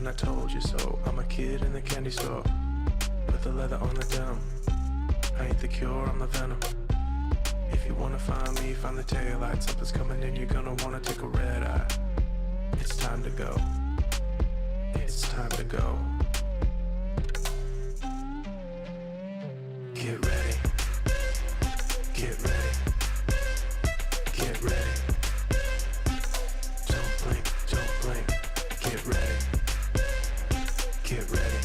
and I told you so. I'm a kid in the candy store, with the leather on the denim. I ain't the cure, I'm the venom. If you wanna find me, find the taillight. Something's coming in, you're gonna wanna take a red eye. It's time to go. It's time to go. Get ready. Get ready. Get ready. Don't blink, don't blink. Get ready. Get ready.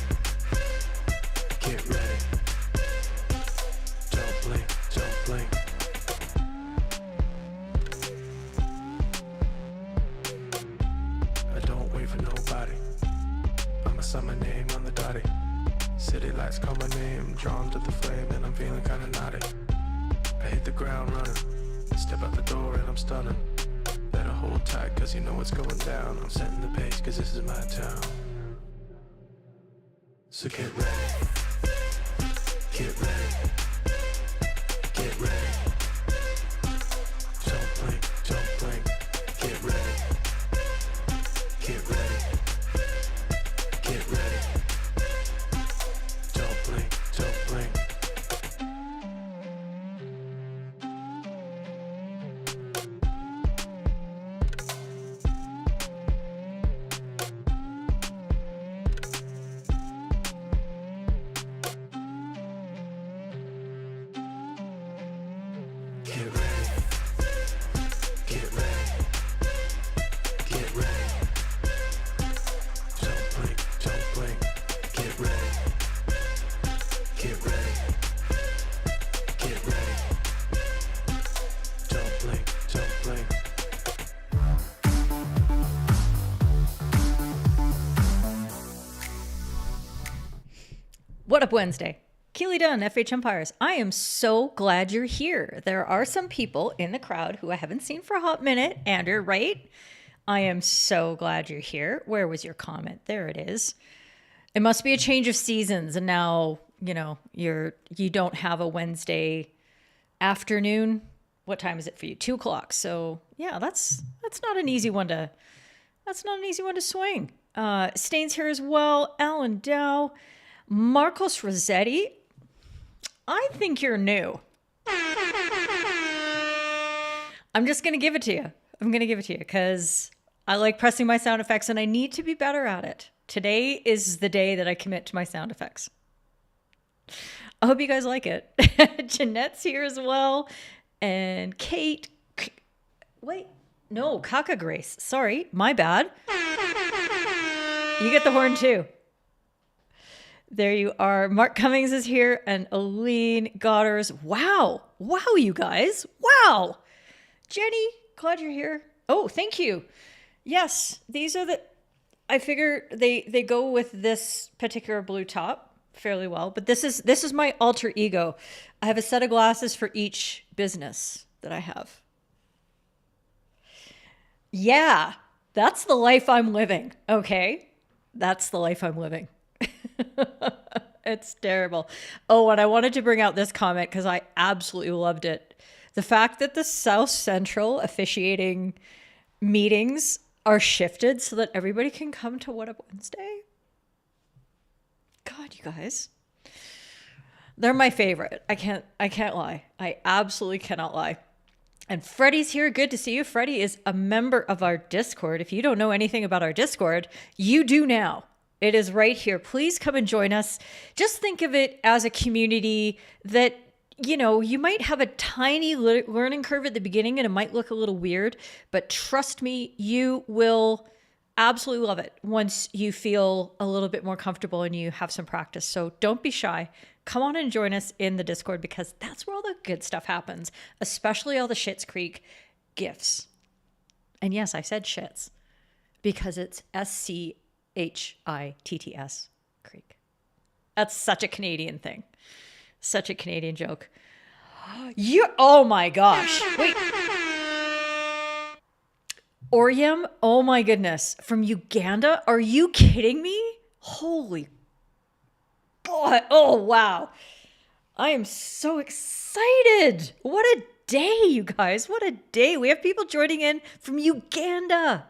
Get ready. Don't blink, don't blink. I don't wait for nobody. I'm a summer name on the dotty. City lights call my name, drawn to the flame, and I'm feeling kinda naughty. I hit the ground running, step out the door and I'm stunning. Better hold tight cause you know what's going down. I'm setting the pace cause this is my town. So get ready. Get ready. Get ready. Don't blink, don't blink. Get ready. Get ready. Get ready. Don't blink, don't blink. Get ready. Get ready. Get ready. Don't blink, don't blink. Get ready. Get ready. Get ready. Don't blink, don't blink. What up, Wednesday? Keely Dunn, FHumpires. I am so glad you're here. There are some people in the crowd who I haven't seen for a hot minute. Andrew, right? I am so glad you're here. Where was your comment? There it is. It must be a change of seasons, and now you don't have a Wednesday afternoon. What time is it for you? 2:00. So yeah, that's not an easy one to swing. Stains here as well. Alan Dow, Marcos Rossetti. I think you're new. I'm just going to give it to you. I'm going to give it to you because I like pressing my sound effects and I need to be better at it. Today is the day that I commit to my sound effects. I hope you guys like it. Jeanette's here as well. And Kate. Wait, no, Kaka Grace. Sorry, my bad. You get the horn too. There you are. Mark Cummings is here and Aline Godders. Wow, you guys. Wow. Jenny, glad you're here. Oh, thank you. Yes, these are I figure they go with this particular blue top fairly well, but this is my alter ego. I have a set of glasses for each business that I have. Yeah, that's the life I'm living. Okay, that's the life I'm living. It's terrible. Oh, and I wanted to bring out this comment because I absolutely loved it. The fact that the South Central officiating meetings are shifted so that everybody can come to What Up Wednesday. God, you guys. They're my favorite. I can't lie. I absolutely cannot lie. And Freddie's here. Good to see you. Freddie is a member of our Discord. If you don't know anything about our Discord, you do now. It is right here. Please come and join us. Just think of it as a community that, you might have a tiny learning curve at the beginning and it might look a little weird, but trust me, you will absolutely love it once you feel a little bit more comfortable and you have some practice. So don't be shy. Come on and join us in the Discord because that's where all the good stuff happens, especially all the Schitt's Creek gifts. And yes, I said shits because it's SCHITTS Creek. That's such a Canadian thing. Such a Canadian joke. Oh my gosh. Wait. Oriam, oh my goodness. From Uganda? Are you kidding me? Holy God. Oh, wow. I am so excited. What a day, you guys. What a day. We have people joining in from Uganda.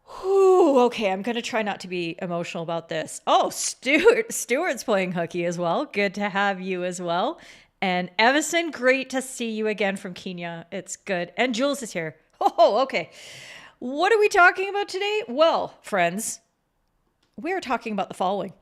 Whew, okay, I'm going to try not to be emotional about this. Oh, Stuart's playing hooky as well. Good to have you as well. And Evison, great to see you again from Kenya. It's good. And Jules is here. Oh, okay. What are we talking about today? Well, friends, we are talking about the following.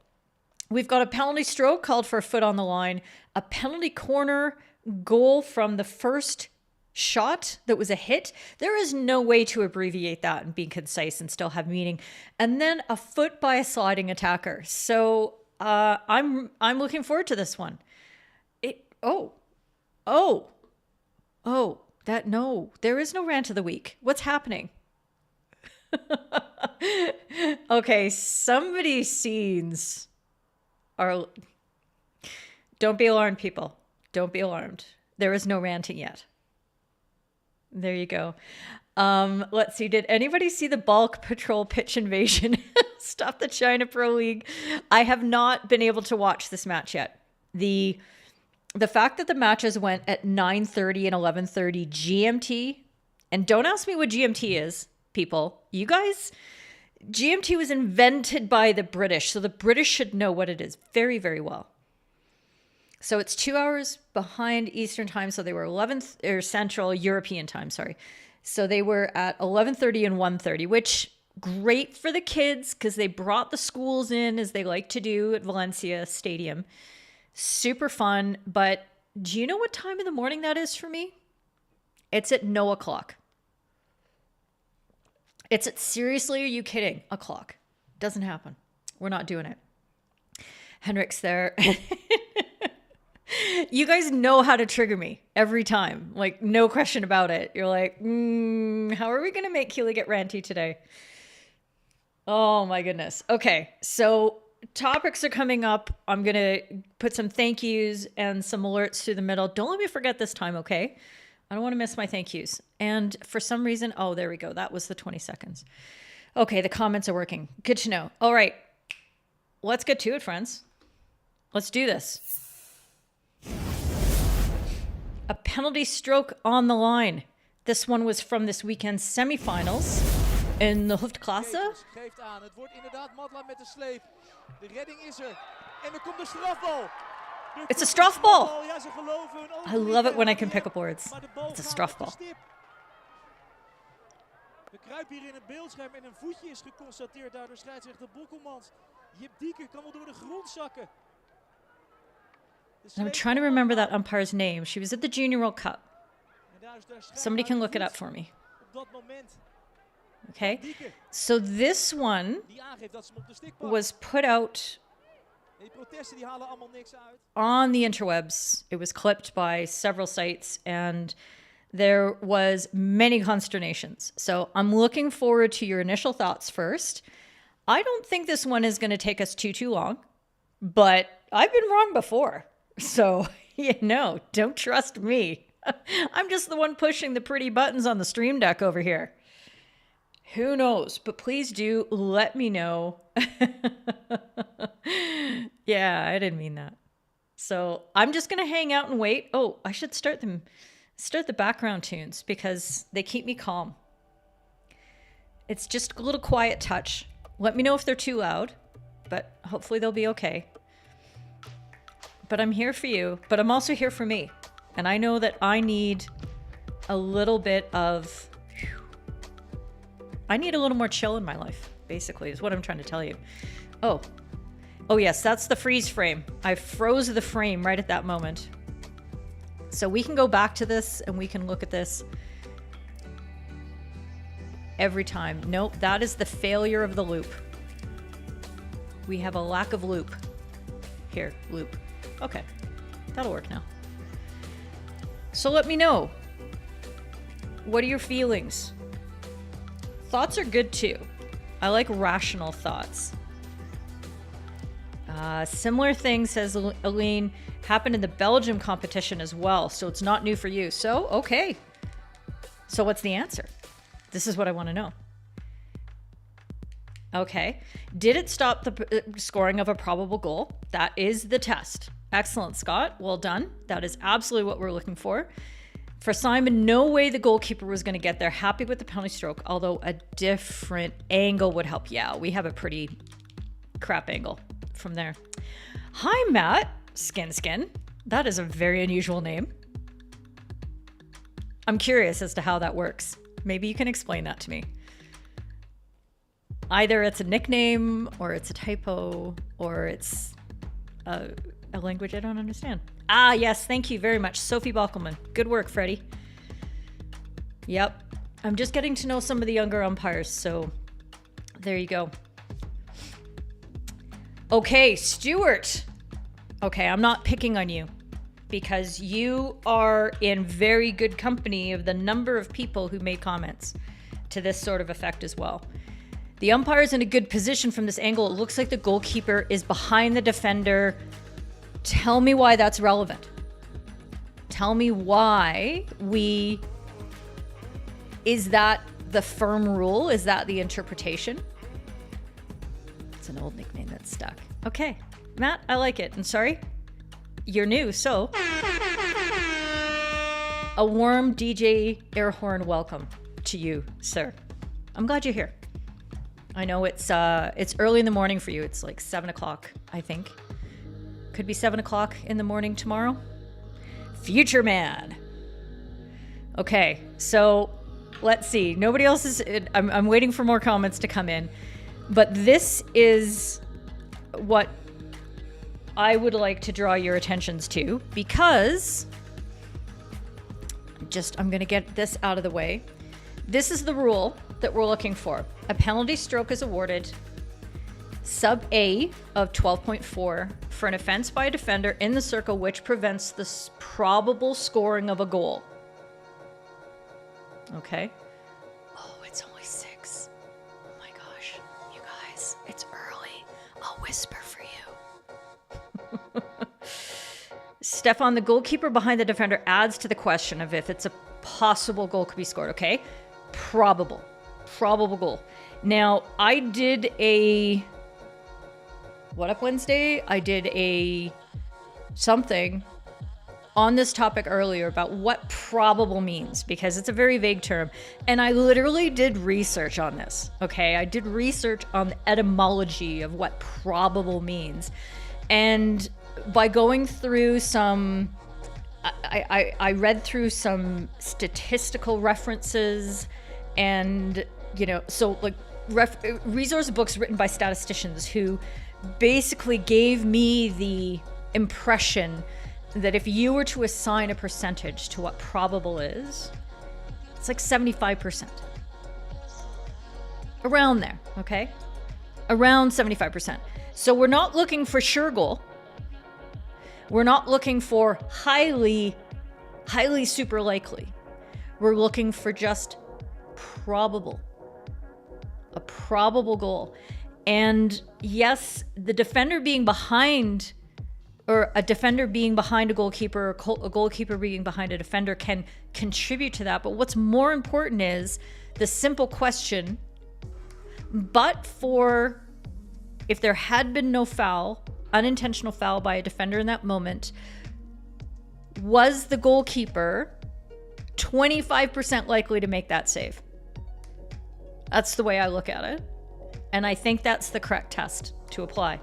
We've got a penalty stroke called for a foot on the line, a penalty corner goal from the first shot that was a hit. There is no way to abbreviate that and be concise and still have meaning. And then a foot by a sliding attacker. So I'm looking forward to this one. There is no rant of the week. What's happening? Okay, somebody's scenes are. Don't be alarmed, people. Don't be alarmed. There is no ranting yet. There you go. Let's see. Did anybody see the bulk patrol pitch invasion? Stop the China Pro League. I have not been able to watch this match yet. The fact that the matches went at 9:30 and 11:30 GMT, and don't ask me what GMT is, people. You guys, GMT was invented by the British, so the British should know what it is very, very well. So it's 2 hours behind Eastern time. So they were 11th or Central European time. Sorry. So they were at 11:30 and 1:30, which great for the kids because they brought the schools in as they like to do at Valencia Stadium. Super fun. But do you know what time in the morning that is for me? It's at no o'clock. It's at, seriously, are you kidding? O'clock. Doesn't happen. We're not doing it. Henrik's there. You guys know how to trigger me every time. Like, no question about it. You're like, how are we going to make Keely get ranty today? Oh, my goodness. Okay, so topics are coming up. I'm going to put some thank yous and some alerts through the middle. Don't let me forget this time, okay? I don't want to miss my thank yous. And for some reason, oh, there we go. That was the 20 seconds. Okay, the comments are working. Good to know. All right, let's get to it, friends. Let's do this. A penalty stroke on the line. This one was from this weekend's semifinals in the Hoofdklasse. Geeft aan. Het wordt inderdaad Matla met de sleep. De redding is er. En er komt de strafbal. It's a strafbal. Ja, ze geloven hun ogen I love it when I niet. can pick up words. Maar de bal It's a gaat strafbal. op de stip. We kruipen hier in het beeldscherm en een voetje is geconstateerd. Daardoor scheidsrechter Bokkelmans. Jip Dieke kan wel door de grond zakken. I'm trying to remember that umpire's name. She was at the Junior World Cup. Somebody can look it up for me. Okay. So this one was put out on the interwebs. It was clipped by several sites and there was many consternations. So I'm looking forward to your initial thoughts first. I don't think this one is going to take us too long, but I've been wrong before. So, don't trust me. I'm just the one pushing the pretty buttons on the stream deck over here. Who knows? But please do let me know. Yeah, I didn't mean that. So I'm just going to hang out and wait. Oh, I should start the background tunes because they keep me calm. It's just a little quiet touch. Let me know if they're too loud, but hopefully they'll be okay. But I'm here for you, but I'm also here for me. And I know that I need a little bit of... I need a little more chill in my life, basically, is what I'm trying to tell you. Oh yes, that's the freeze frame. I froze the frame right at that moment. So we can go back to this and we can look at this every time. Nope, that is the failure of the loop. We have a lack of loop. Here, loop. Okay, that'll work now. So let me know. What are your feelings? Thoughts are good too. I like rational thoughts. Similar thing, says Aline, happened in the Belgium competition as well, so it's not new for you. So, okay. So what's the answer? This is what I want to know. Okay. Did it stop the scoring of a probable goal? That is the test. Excellent, Scott. Well done. That is absolutely what we're looking for. For Simon, no way the goalkeeper was going to get there. Happy with the penalty stroke, although a different angle would help. Yeah, we have a pretty crap angle from there. Hi, Matt. Skin. That is a very unusual name. I'm curious as to how that works. Maybe you can explain that to me. Either it's a nickname, or it's a typo, or it's a language I don't understand. Ah, yes, thank you very much, Sophie Bockelman. Good work, Freddie. Yep, I'm just getting to know some of the younger umpires, so there you go. Okay, Stuart. Okay, I'm not picking on you because you are in very good company of the number of people who made comments to this sort of effect as well. The umpire is in a good position from this angle. It looks like the goalkeeper is behind the defender. Tell me why that's relevant. Tell me why is that the firm rule? Is that the interpretation? It's an old nickname that's stuck. Okay, Matt, I like it. And sorry, you're new, so a warm DJ air horn welcome to you, sir. I'm glad you're here. I know it's early in the morning for you. It's like 7 o'clock, I think. Could be 7 o'clock in the morning tomorrow. Future man. Okay, so let's see. Nobody else is. I'm waiting for more comments to come in, but this is what I would like to draw your attentions to because I'm going to get this out of the way. This is the rule that we're looking for. A penalty stroke is awarded sub A of 12.4 for an offense by a defender in the circle which prevents the probable scoring of a goal. Okay. Oh, it's only 6. Oh my gosh, you guys, it's early. I'll whisper for you. Stefan, the goalkeeper behind the defender adds to the question of if it's a possible goal could be scored. Okay. Probable goal. Now, I did a What Up Wednesday? I did a something on this topic earlier about what probable means because it's a very vague term. And I literally did research on this. Okay. I did research on the etymology of what probable means. And by going through I read through some statistical references and, so like resource books written by statisticians who basically gave me the impression that if you were to assign a percentage to what probable is, it's like 75%. Around there, okay? Around 75%. So we're not looking for sure goal. We're not looking for highly super likely. We're looking for just probable. A probable goal. And yes, the defender being behind, or a defender being behind a goalkeeper, or a goalkeeper being behind a defender can contribute to that. But what's more important is the simple question, but for if there had been no foul, unintentional foul by a defender in that moment, was the goalkeeper 25% likely to make that save? That's the way I look at it. And I think that's the correct test to apply.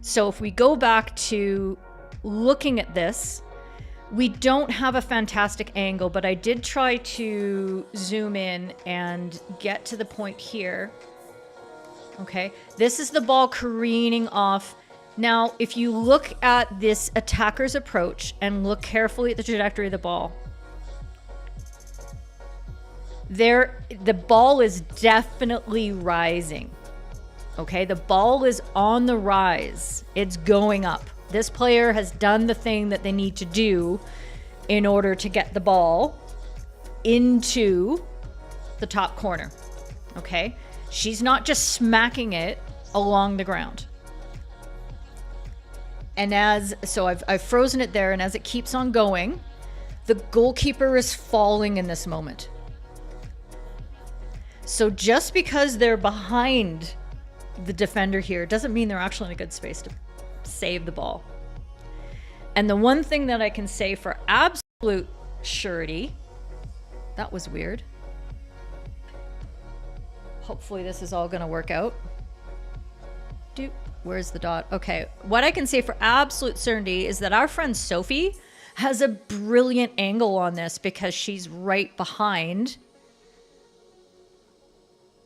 So if we go back to looking at this, we don't have a fantastic angle, but I did try to zoom in and get to the point here. Okay, this is the ball careening off. Now, if you look at this attacker's approach and look carefully at the trajectory of the ball, the ball is definitely rising. Okay, the ball is on the rise. It's going up. This player has done the thing that they need to do in order to get the ball into the top corner. Okay, she's not just smacking it along the ground. And I've frozen it there, and as it keeps on going, the goalkeeper is falling in this moment. So just because they're behind the defender here doesn't mean they're actually in a good space to save the ball. And the one thing that I can say for absolute surety. That was weird. Hopefully this is all gonna work out. Where's the dot? Okay, what I can say for absolute certainty is that our friend Sophie has a brilliant angle on this because she's right behind.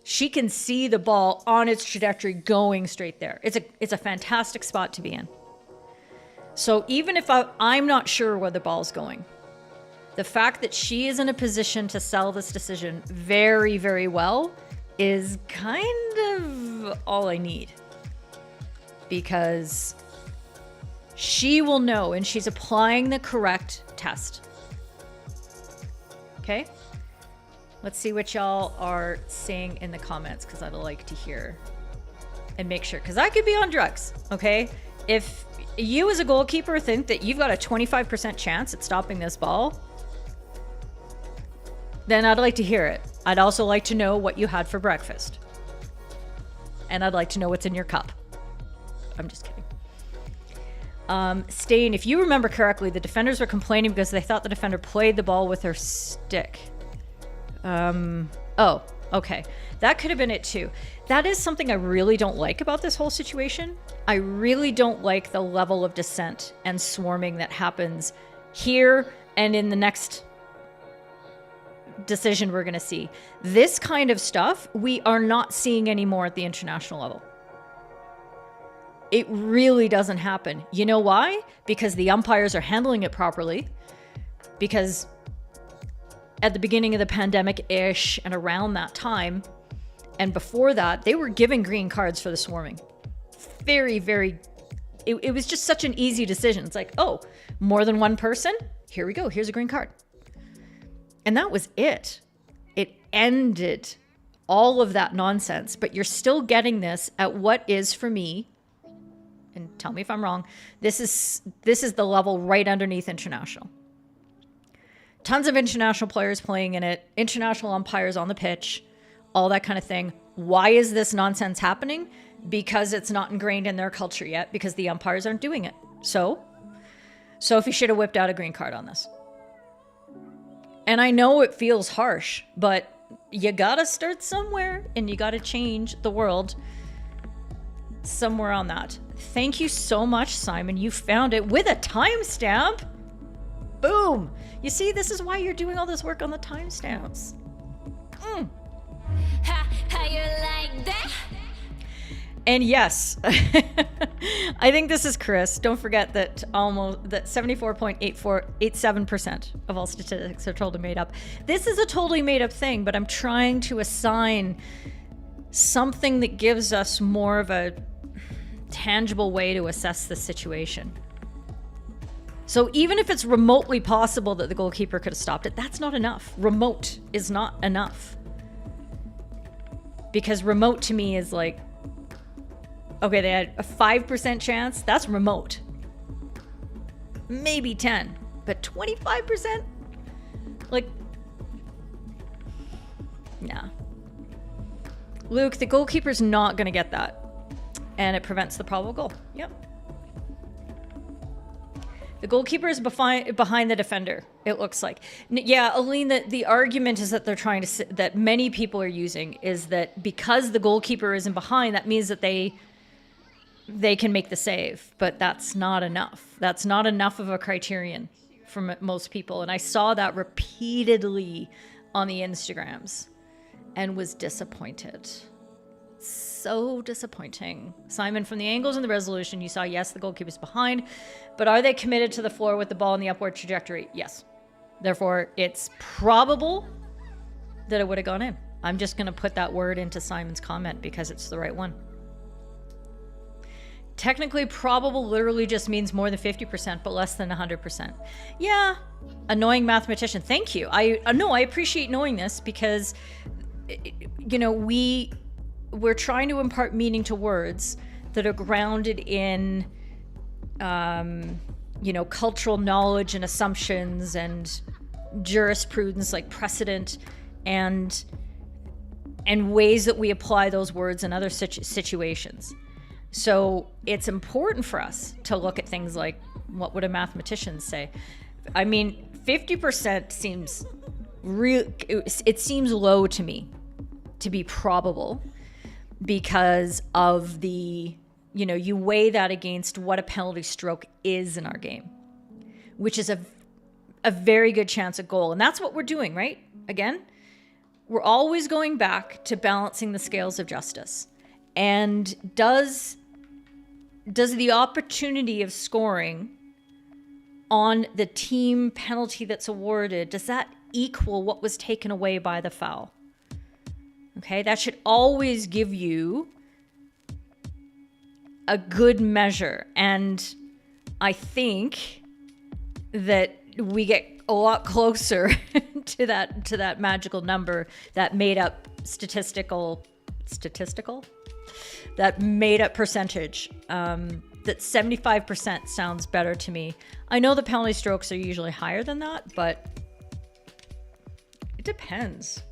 She can see the ball on its trajectory going straight there. It's a fantastic spot to be in. So even if I'm not sure where the ball's going, the fact that she is in a position to sell this decision very, very well is kind of all I need. Because she will know, and she's applying the correct test. Okay? Let's see what y'all are saying in the comments, because I'd like to hear and make sure, because I could be on drugs, okay? If you as a goalkeeper think that you've got a 25% chance at stopping this ball, then I'd like to hear it. I'd also like to know what you had for breakfast. And I'd like to know what's in your cup. I'm just kidding. Stain, if you remember correctly, the defenders were complaining because they thought the defender played the ball with her stick. Oh, okay. That could have been it too. That is something I really don't like about this whole situation. I really don't like the level of dissent and swarming that happens here and in the next decision we're going to see. This kind of stuff we are not seeing anymore at the international level. It really doesn't happen. You know why? Because the umpires are handling it properly. Because at the beginning of the pandemic-ish and around that time, and before that, they were giving green cards for the swarming. Very, very... It was just such an easy decision. It's like, oh, more than one person? Here we go. Here's a green card. And that was it. It ended all of that nonsense. But you're still getting this at what is, for me... and tell me if I'm wrong, this is the level right underneath international. Tons of international players playing in it, international umpires on the pitch, all that kind of thing. Why is this nonsense happening? Because it's not ingrained in their culture yet, because the umpires aren't doing it. So Sophie should have whipped out a green card on this. And I know it feels harsh, but you gotta start somewhere, and you gotta change the world somewhere on that. Thank you so much, Simon. You found it with a timestamp. Boom. You see, this is why you're doing all this work on the timestamps. How you like that? And yes, I think this is Chris. Don't forget that 74.87% of all statistics are totally made up. This is a totally made up thing, but I'm trying to assign something that gives us more of a tangible way to assess the situation. So even if it's remotely possible that the goalkeeper could have stopped it, that's not enough. Remote is not enough. Because remote to me is like, okay, they had a 5% chance. That's remote. Maybe 10, but 25%? Like, nah. Luke, the goalkeeper's not going to get that. And it prevents the probable goal. Yep. The goalkeeper is behind the defender, it looks like. Yeah, Aline, the argument is that they're trying to... that many people are using is that because the goalkeeper isn't behind, that means that they can make the save. But that's not enough. That's not enough of a criterion for most people. And I saw that repeatedly on the Instagrams and was disappointed. So disappointing. Simon, from the angles in the resolution, you saw, yes, the goalkeeper's behind, but are they committed to the floor with the ball in the upward trajectory? Yes. Therefore, it's probable that it would have gone in. I'm just going to put that word into Simon's comment because it's the right one. Technically, probable literally just means more than 50%, but less than 100%. Yeah, annoying mathematician. Thank you. I appreciate knowing this because, you know, we're trying to impart meaning to words that are grounded in, you know, cultural knowledge and assumptions and jurisprudence, like precedent, and ways that we apply those words in other situations. So it's important for us to look at things like, what would a mathematician say? I mean, 50% seems real. It seems low to me to be probable because of the, you know, you weigh that against what a penalty stroke is in our game, which is a very good chance at goal. And that's what we're doing, right? Again, we're always going back to balancing the scales of justice. And does the opportunity of scoring on the team penalty that's awarded, does that equal what was taken away by the foul? Okay, that should always give you a good measure. And I think that we get a lot closer to that magical number, that made up statistical, that made up percentage. That 75% sounds better to me. I know the penalty strokes are usually higher than that, but it depends.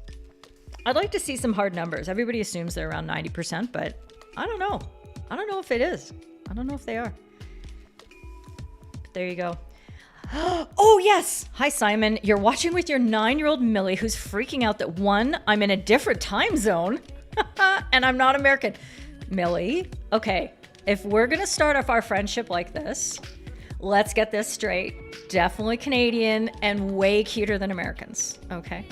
I'd like to see some hard numbers. Everybody assumes they're around 90%, but I don't know. I don't know if it is. I don't know if they are. But there you go. Oh, yes. Hi, Simon. You're watching with your 9-year-old Millie, who's freaking out that, one, I'm in a different time zone and I'm not American. Millie, okay, if we're going to start off our friendship like this, let's get this straight. Definitely Canadian and way cuter than Americans, okay?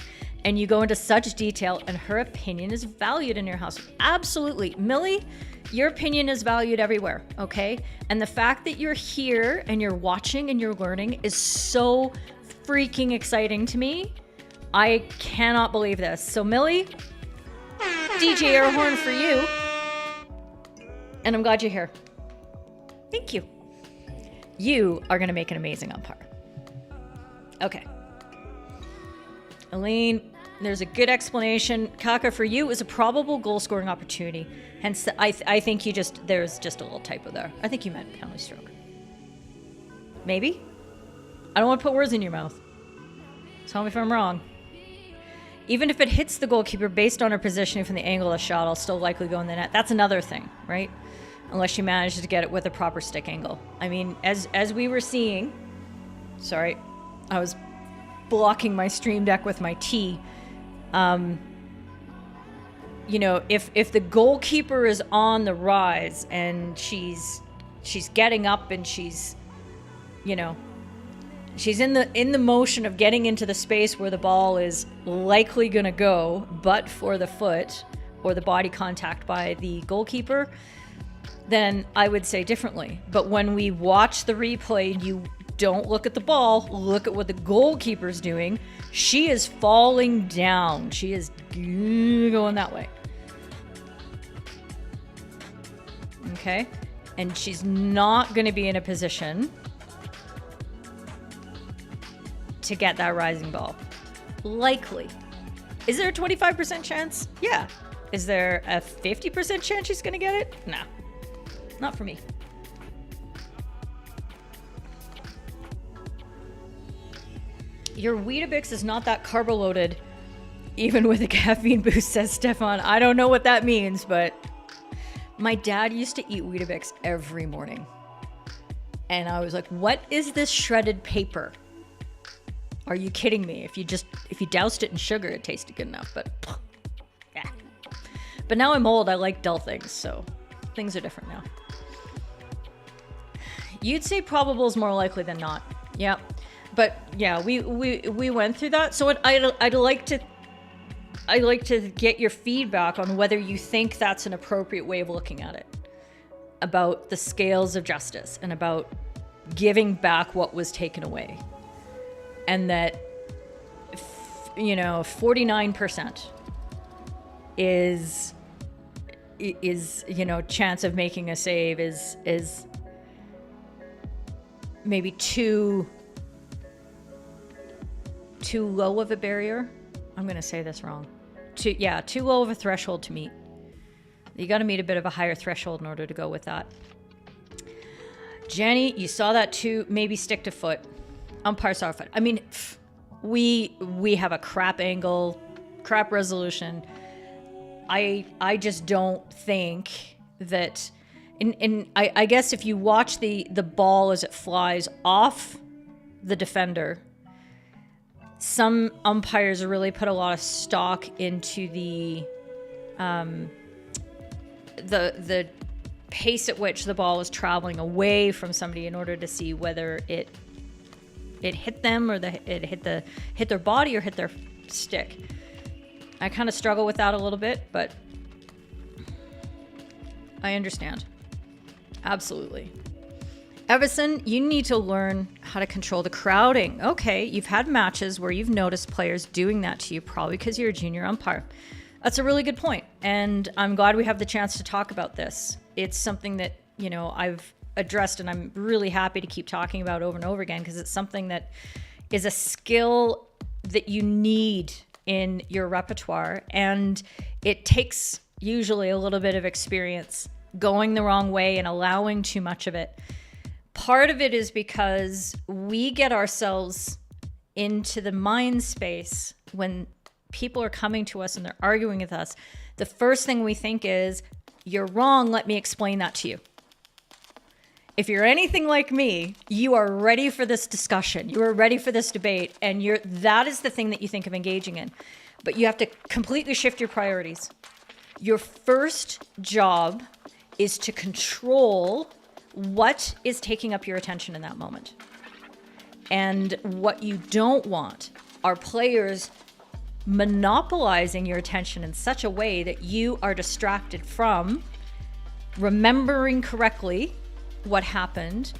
And you go into such detail, and her opinion is valued in your house. Absolutely. Millie, your opinion is valued everywhere, okay? And the fact that you're here and you're watching and you're learning is so freaking exciting to me. I cannot believe this. So Millie, DJ air horn for you. And I'm glad you're here. Thank you. You are going to make an amazing umpire. Okay. Elaine, there's a good explanation. Kaka, for you, is a probable goal scoring opportunity. Hence, I think there's just a little typo there. I think you meant penalty stroke. Maybe? I don't want to put words in your mouth. Tell me if I'm wrong. Even if it hits the goalkeeper based on her positioning from the angle of the shot, I'll still likely go in the net. That's another thing, right? Unless you manage to get it with a proper stick angle. I mean, as we were seeing, sorry, I was blocking my stream deck with my T. You know, if the goalkeeper is on the rise and she's getting up and she's, you know, she's in the motion of getting into the space where the ball is likely going to go, but for the foot or the body contact by the goalkeeper, then I would say differently. But when we watch the replay, you don't look at the ball, look at what the goalkeeper's doing. She is falling down. She is going that way. Okay? And she's not going to be in a position to get that rising ball. Likely. Is there a 25% chance? Yeah. Is there a 50% chance she's going to get it? No. Not for me. Your Weetabix is not that carbo-loaded, even with a caffeine boost, says Stefan. I don't know what that means, but my dad used to eat Weetabix every morning. And I was like, what is this shredded paper? Are you kidding me? If you doused it in sugar, it tasted good enough, but yeah. But now I'm old, I like dull things, so things are different now. You'd say probable is more likely than not. Yeah. But yeah, we went through that. So I'd like to get your feedback on whether you think that's an appropriate way of looking at it, about the scales of justice and about giving back what was taken away. And that, 49% is chance of making a save is maybe too low of a barrier. I'm going to say this wrong. Too low of a threshold to meet. You got to meet a bit of a higher threshold in order to go with that. Jenny, you saw that too. Maybe stick to foot. Umpire saw foot. I mean, we have a crap angle, crap resolution. I just don't think that. I guess if you watch the ball as it flies off the defender, some umpires really put a lot of stock into the pace at which the ball was traveling away from somebody in order to see whether it hit them or it hit their body or hit their stick. I kind of struggle with that a little bit, but I understand. Absolutely. Everson, you need to learn how to control the crowding. Okay, you've had matches where you've noticed players doing that to you, probably because you're a junior umpire. That's a really good point, and I'm glad we have the chance to talk about this. It's something that, you know, I've addressed, and I'm really happy to keep talking about over and over again, because it's something that is a skill that you need in your repertoire, and it takes usually a little bit of experience going the wrong way and allowing too much of it. Part of it is because we get ourselves into the mind space when people are coming to us and they're arguing with us. The first thing we think is, you're wrong, let me explain that to you. If you're anything like me, you are ready for this discussion. You are ready for this debate, and that is the thing that you think of engaging in. But you have to completely shift your priorities. Your first job is to control what is taking up your attention in that moment. And what you don't want are players monopolizing your attention in such a way that you are distracted from remembering correctly what happened,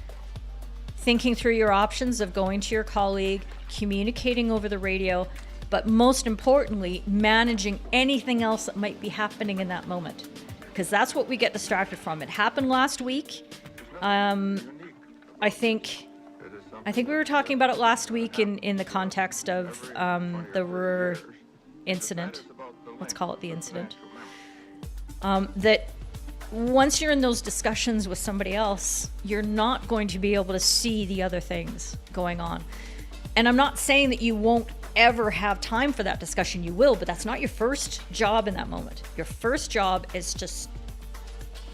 thinking through your options of going to your colleague, communicating over the radio, but most importantly, managing anything else that might be happening in that moment. Because that's what we get distracted from. It happened last week. I think we were talking about it last week in the context of the incident. Let's call it the incident. That once you're in those discussions with somebody else, you're not going to be able to see the other things going on. And I'm not saying that you won't ever have time for that discussion. You will, but that's not your first job in that moment. Your first job is to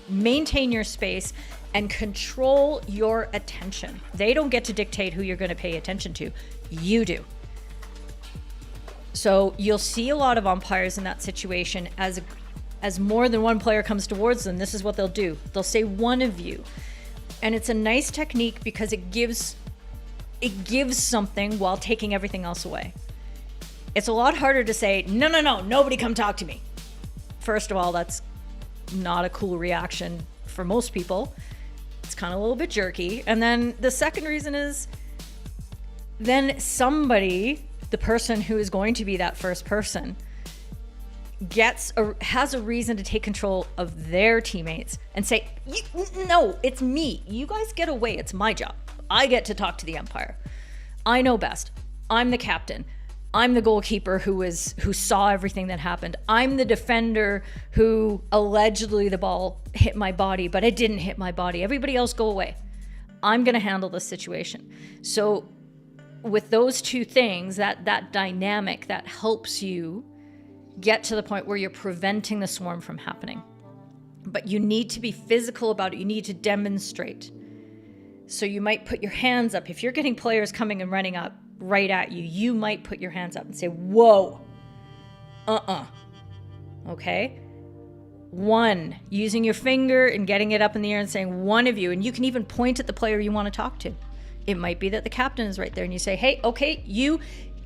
maintain your space and control your attention. They don't get to dictate who you're going to pay attention to. You do. So you'll see a lot of umpires in that situation as more than one player comes towards them. This is what they'll do. They'll say one of you. And it's a nice technique because it gives something while taking everything else away. It's a lot harder to say, no, nobody come talk to me. First of all, that's not a cool reaction for most people. It's kind of a little bit jerky. And then the second reason is then somebody, the person who is going to be that first person, has a reason to take control of their teammates and say, no, it's me. You guys get away. It's my job. I get to talk to the umpire. I know best. I'm the captain. I'm the goalkeeper who saw everything that happened. I'm the defender who allegedly the ball hit my body, but it didn't hit my body. Everybody else go away. I'm going to handle this situation. So with those two things, that dynamic, that helps you get to the point where you're preventing the swarm from happening. But you need to be physical about it. You need to demonstrate. So you might put your hands up. If you're getting players coming and running up right at you, you might put your hands up and say, whoa, okay? One, using your finger and getting it up in the air and saying one of you, and you can even point at the player you want to talk to. It might be that the captain is right there and you say, hey, okay, you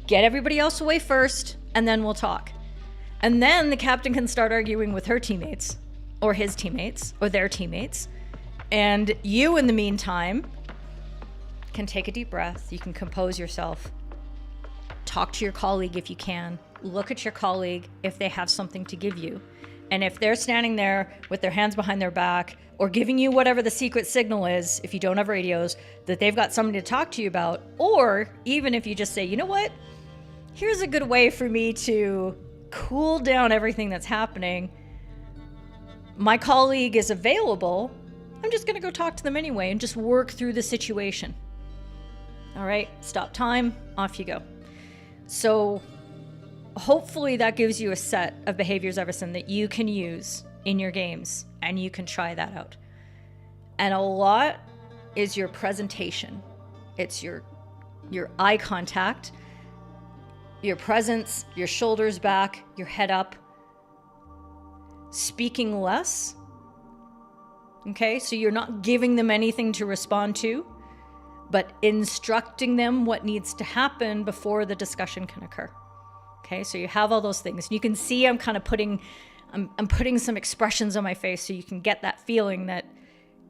get everybody else away first and then we'll talk. And then the captain can start arguing with her teammates or his teammates or their teammates. And you, in the meantime, can take a deep breath. You can compose yourself. Talk to your colleague if you can. Look at your colleague if they have something to give you. And if they're standing there with their hands behind their back or giving you whatever the secret signal is, if you don't have radios, that they've got something to talk to you about, or even if you just say, you know what? Here's a good way for me to cool down everything that's happening. My colleague is available. I'm just going to go talk to them anyway and just work through the situation. All right, stop time, off you go. So hopefully that gives you a set of behaviors, Everson, that you can use in your games, and you can try that out. And a lot is your presentation. It's your eye contact. your presence, your shoulders back, your head up, speaking less. Okay, so you're not giving them anything to respond to, but instructing them what needs to happen before the discussion can occur. Okay, so you have all those things. You can see I'm kind of putting some expressions on my face so you can get that feeling that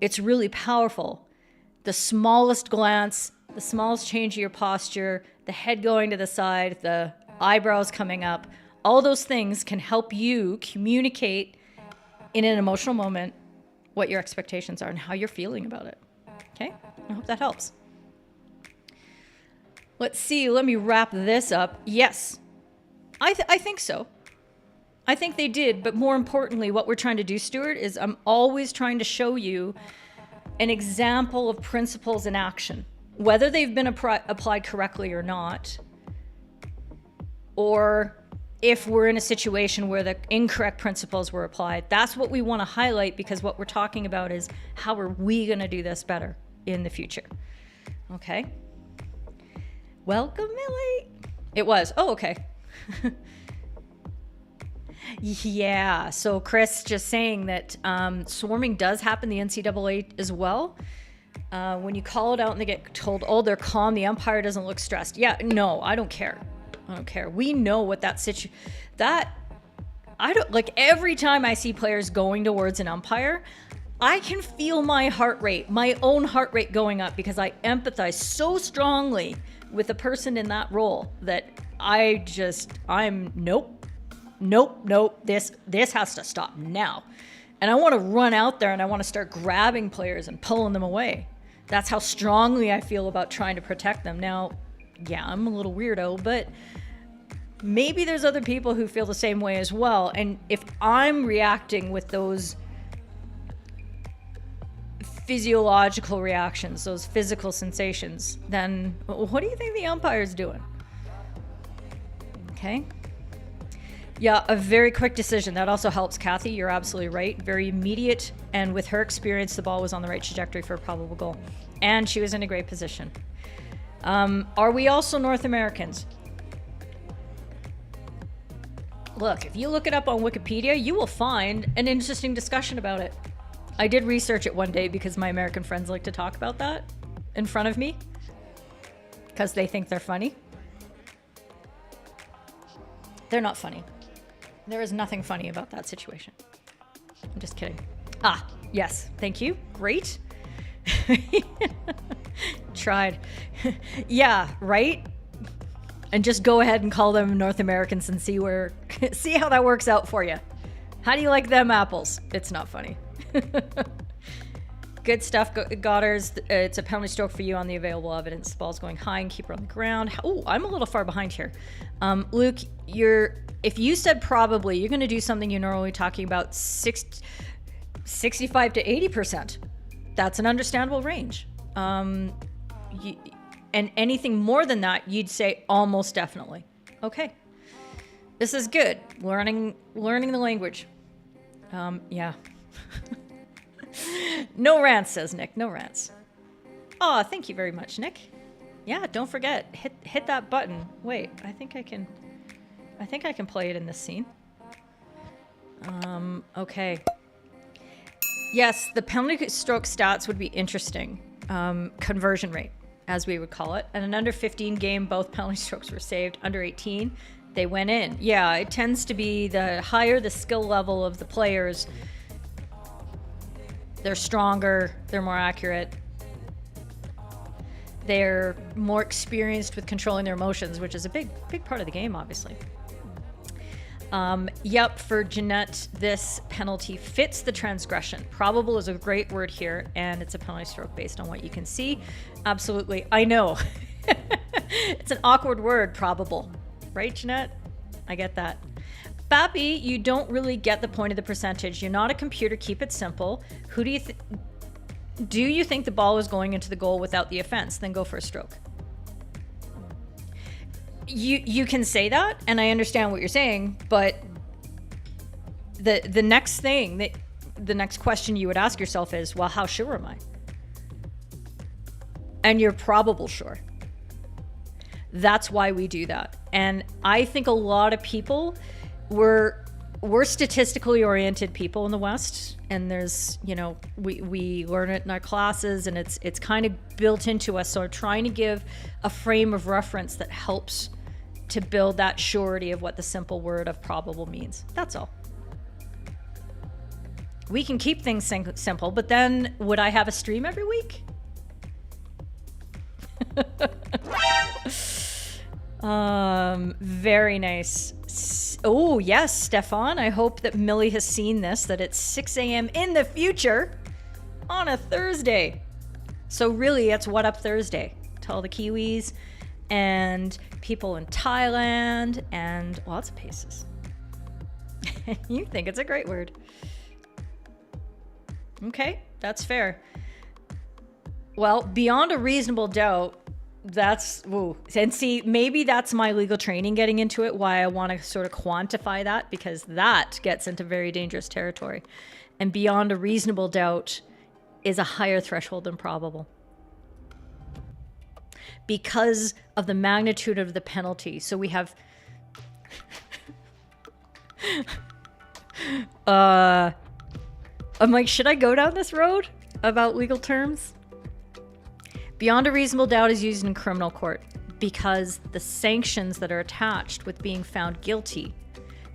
it's really powerful. The smallest glance, the smallest change of your posture, the head going to the side, the eyebrows coming up, all those things can help you communicate in an emotional moment what your expectations are and how you're feeling about it. Okay, I hope that helps. Let's see, let me wrap this up. Yes, I think so. I think they did, but more importantly, what we're trying to do, Stuart, is I'm always trying to show you an example of principles in action, whether they've been applied correctly or not, or if we're in a situation where the incorrect principles were applied. That's what we want to highlight, because what we're talking about is how are we going to do this better in the future. Okay. Welcome, Millie. It was. Oh, okay. Yeah. So Chris just saying that swarming does happen in the NCAA as well. When you call it out and they get told, oh, they're calm, the umpire doesn't look stressed. Yeah, no, I don't care. I don't care. We know what I don't like. Every time I see players going towards an umpire, I can feel my heart rate, my own heart rate going up, because I empathize so strongly with the person in that role that nope, this has to stop now. And I want to run out there and I want to start grabbing players and pulling them away. That's how strongly I feel about trying to protect them. Now, yeah, I'm a little weirdo, but maybe there's other people who feel the same way as well. And if I'm reacting with those physiological reactions, those physical sensations, then what do you think the umpire's doing? Okay. Yeah, a very quick decision. That also helps, Kathy. You're absolutely right. Very immediate. And with her experience, the ball was on the right trajectory for a probable goal. And she was in a great position. Are we also North Americans? Look, if you look it up on Wikipedia, you will find an interesting discussion about it. I did research it one day because my American friends like to talk about that in front of me because they think they're funny. They're not funny. There is nothing funny about that situation. I'm just kidding. Ah, yes. Thank you. Great. Tried. Yeah, right? And just go ahead and call them North Americans and see how that works out for you. How do you like them apples? It's not funny. Good stuff, Godders. It's a penalty stroke for you on the available evidence. The ball's going high and keeper on the ground. Oh, I'm a little far behind here. Luke, if you said probably, you're going to do something you're normally talking about 65 to 80%. That's an understandable range. And anything more than that, you'd say almost definitely. Okay. This is good. Learning the language. Yeah. No rants, says Nick. No rants. Oh, thank you very much, Nick. Yeah, don't forget. Hit that button. Wait, I think I can play it in this scene. Okay. Yes, the penalty stroke stats would be interesting. Conversion rate, as we would call it. And an under 15 game, both penalty strokes were saved. Under 18, they went in. Yeah, it tends to be the higher the skill level of the players, they're stronger, they're more accurate, they're more experienced with controlling their emotions, which is a big part of the game, obviously. Yep, for Jeanette, this penalty fits the transgression. Probable is a great word here, and it's a penalty stroke based on what you can see. Absolutely. I know. It's an awkward word, probable. Right, Jeanette? I get that. Bappy, you don't really get the point of the percentage. You're not a computer. Keep it simple. Who do you think the ball was going into the goal without the offense? Then go for a stroke. You can say that, and I understand what you're saying, but the next thing, the next question you would ask yourself is, well, how sure am I? And you're probable sure. That's why we do that. And I think a lot of people, we're statistically oriented people in the West, and there's, you know, we learn it in our classes, and it's kind of built into us. So I'm trying to give a frame of reference that helps to build that surety of what the simple word of probable means. That's all. We can keep things simple, but then would I have a stream every week? Very nice. Oh, yes, Stefan. I hope that Millie has seen this, that it's 6 a.m. in the future on a Thursday. So really, it's What Up Thursday to all the Kiwis and people in Thailand and lots of places. You think it's a great word. Okay, that's fair. Well, beyond a reasonable doubt, that's, whoa. And see, maybe that's my legal training getting into it, why I want to sort of quantify that, because that gets into very dangerous territory. And beyond a reasonable doubt is a higher threshold than probable, because of the magnitude of the penalty. So we have I'm like, should I go down this road about legal terms? Beyond a reasonable doubt is used in criminal court because the sanctions that are attached with being found guilty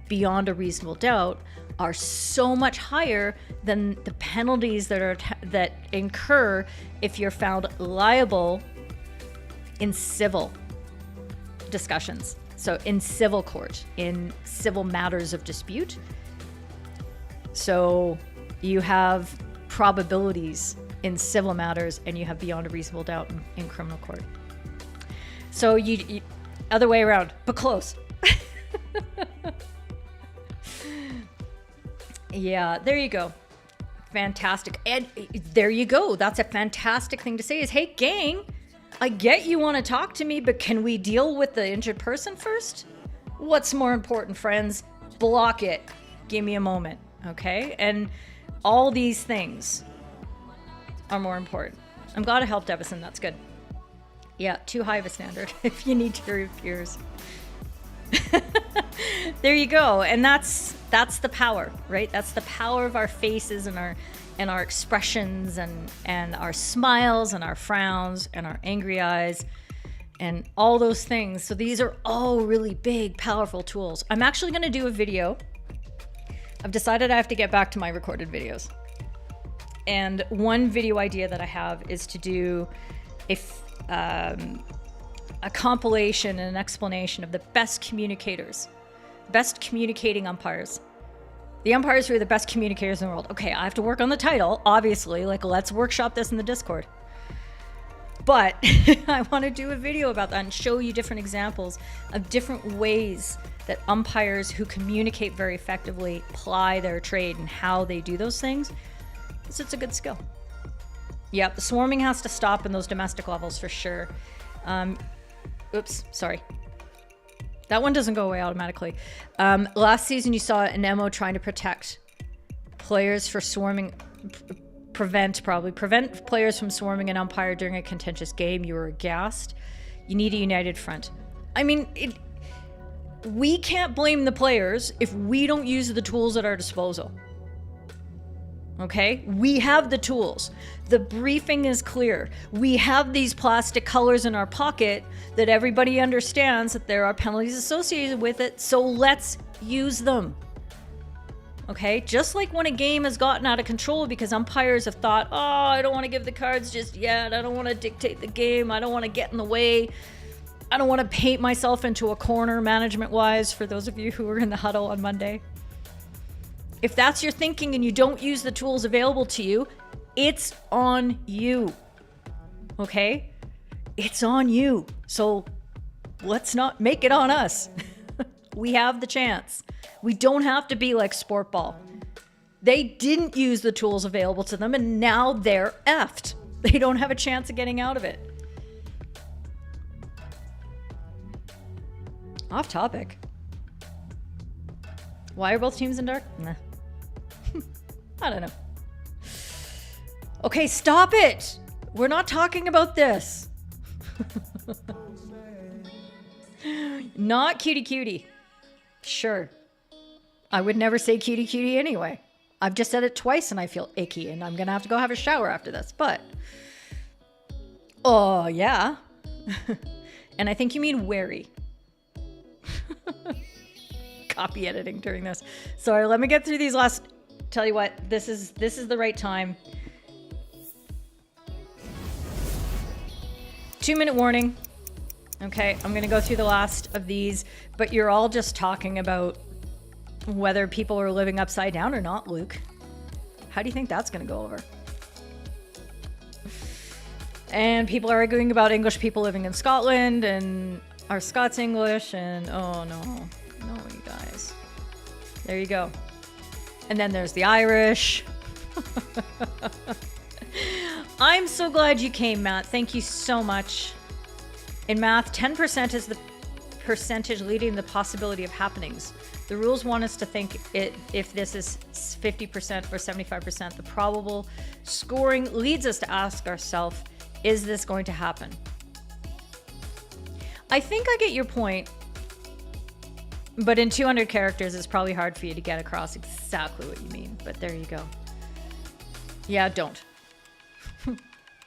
beyond a reasonable doubt are so much higher than the penalties that incur if you're found liable in civil discussions. So in civil court, in civil matters of dispute. So you have probabilities in civil matters, and you have beyond a reasonable doubt in criminal court. So you other way around, but close. Yeah, there you go. Fantastic. And there you go. That's a fantastic thing to say is, hey, gang, I get you want to talk to me, but can we deal with the injured person first? What's more important, friends? Block it. Give me a moment, okay? And all these things are more important. I'm glad I helped Evison. That's good. Yeah, too high of a standard if you need to hear your peers. There you go. And that's the power, right? That's the power of our faces and our expressions and our smiles and our frowns and our angry eyes and all those things. So these are all really big, powerful tools. I'm actually going to do a video. I've decided I have to get back to my recorded videos. And one video idea that I have is to do a compilation and an explanation of the best communicators, best communicating umpires. The umpires who are the best communicators in the world. Okay, I have to work on the title, obviously. Like, let's workshop this in the Discord. But I want to do a video about that and show you different examples of different ways that umpires who communicate very effectively ply their trade and how they do those things. So it's a good skill. Yeah, the swarming has to stop in those domestic levels for sure. Oops, sorry. That one doesn't go away automatically. Last season, you saw an MO trying to protect players for swarming, prevent players from swarming an umpire during a contentious game. You were aghast. You need a united front. I mean, we can't blame the players if we don't use the tools at our disposal. Okay? We have the tools. The briefing is clear. We have these plastic colors in our pocket that everybody understands that there are penalties associated with it, so let's use them. Okay? Just like when a game has gotten out of control because umpires have thought, oh, I don't want to give the cards just yet. I don't want to dictate the game. I don't want to get in the way. I don't want to paint myself into a corner management-wise, for those of you who were in the huddle on Monday. If that's your thinking and you don't use the tools available to you, it's on you. Okay? It's on you. So let's not make it on us. We have the chance. We don't have to be like sport ball. They didn't use the tools available to them, and now they're effed. They don't have a chance of getting out of it. Off topic. Why are both teams in dark? Nah. I don't know. Okay, stop it! We're not talking about this. Not cutie cutie. Sure. I would never say cutie cutie anyway. I've just said it twice and I feel icky and I'm going to have to go have a shower after this. But, oh, yeah. And I think you mean wary. Copy editing during this. Sorry, let me get through these last... Tell you what, this is the right time. 2-minute warning. Okay, I'm going to go through the last of these, but you're all just talking about whether people are living upside down or not, Luke. How do you think that's going to go over? And people are arguing about English people living in Scotland and are Scots English and oh no, you guys. There you go. And then there's the Irish. I'm so glad you came, Matt. Thank you so much. In math, 10% is the percentage leading the possibility of happenings. The rules want us to think if this is 50% or 75%. The probable scoring leads us to ask ourselves, is this going to happen? I think I get your point, but in 200 characters, it's probably hard for you to get across exactly what you mean, but there you go. Yeah, don't.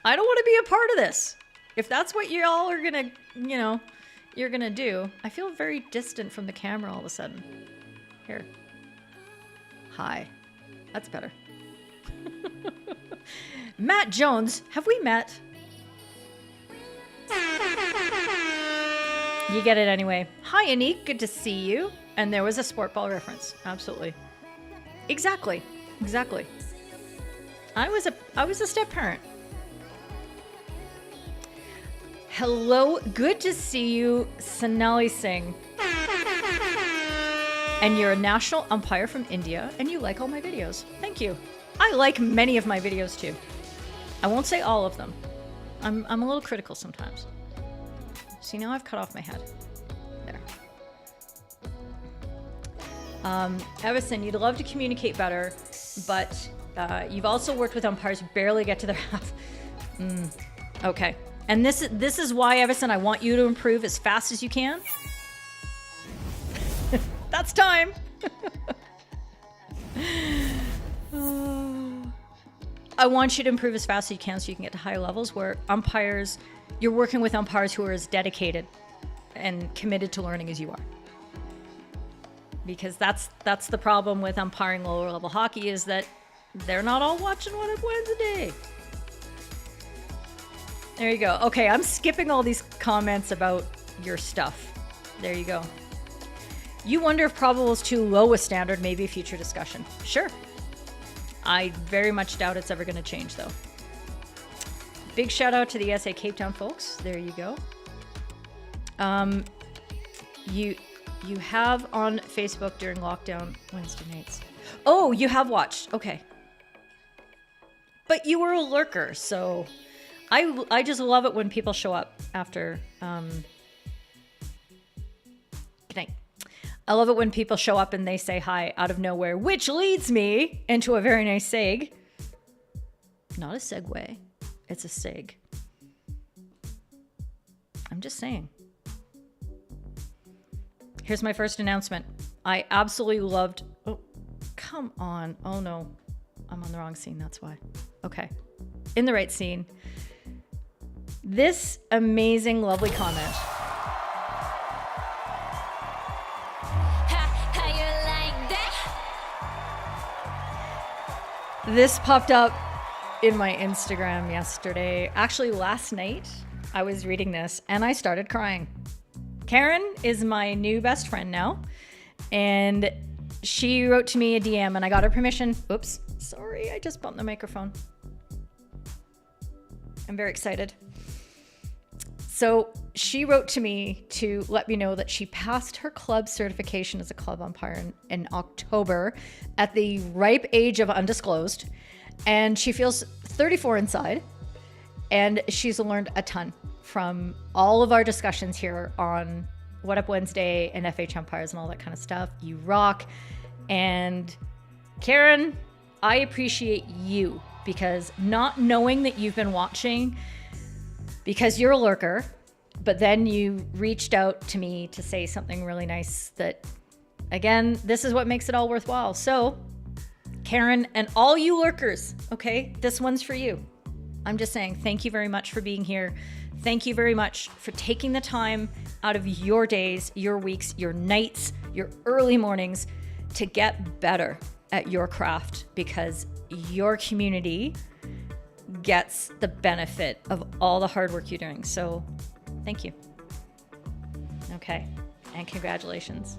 I don't want to be a part of this. If that's what y'all are gonna, you're gonna do. I feel very distant from the camera all of a sudden. Here. Hi. That's better. Matt Jones, have we met? You get it anyway. Hi, Anik. Good to see you. And there was a sport ball reference. Absolutely. Exactly. I was a step parent. Hello. Good to see you, Sonali Singh. And you're a national umpire from India, and you like all my videos. Thank you. I like many of my videos too. I won't say all of them. I'm a little critical sometimes. See, now I've cut off my head. There. Everson, you'd love to communicate better, but you've also worked with umpires who barely get to their half. Okay. And this is why, Everson, I want you to improve as fast as you can. That's time. I want you to improve as fast as you can so you can get to higher levels where umpires, you're working with umpires who are as dedicated and committed to learning as you are. Because that's the problem with umpiring lower level hockey, is that they're not all watching What Up Wednesday. There you go. Okay, I'm skipping all these comments about your stuff. There you go. You wonder if Probable is too low a standard, maybe a future discussion. Sure. I very much doubt it's ever going to change, though. Big shout out to the SA Cape Town folks. There you go. You have on Facebook during lockdown Wednesday nights. Oh, you have watched. Okay. But you were a lurker, so I just love it when people show up after. Good night. I love it when people show up and they say hi out of nowhere, which leads me into a very nice seg. Not a segue. It's a seg. I'm just saying. Here's my first announcement. I absolutely loved... Oh, come on. Oh, no. I'm on the wrong scene. That's why. Okay. In the right scene. This amazing, lovely comment. How you like that? This popped up in my Instagram yesterday. Actually, last night, I was reading this and I started crying. Karen is my new best friend now, and she wrote to me a DM and I got her permission. Oops, sorry, I just bumped the microphone. I'm very excited. So she wrote to me to let me know that she passed her club certification as a club umpire in October at the ripe age of undisclosed, and she feels 34 inside, and she's learned a ton from all of our discussions here on What Up Wednesday and FHumpires and all that kind of stuff. You rock. And Karen, I appreciate you, because not knowing that you've been watching, because you're a lurker, But then you reached out to me to say something really nice that, again, this is what makes it all worthwhile. So, Karen and all you lurkers, okay, this one's for you. I'm just saying thank you very much for being here. Thank you very much for taking the time out of your days, your weeks, your nights, your early mornings to get better at your craft, because your community gets the benefit of all the hard work you're doing. So thank you. Okay. And congratulations.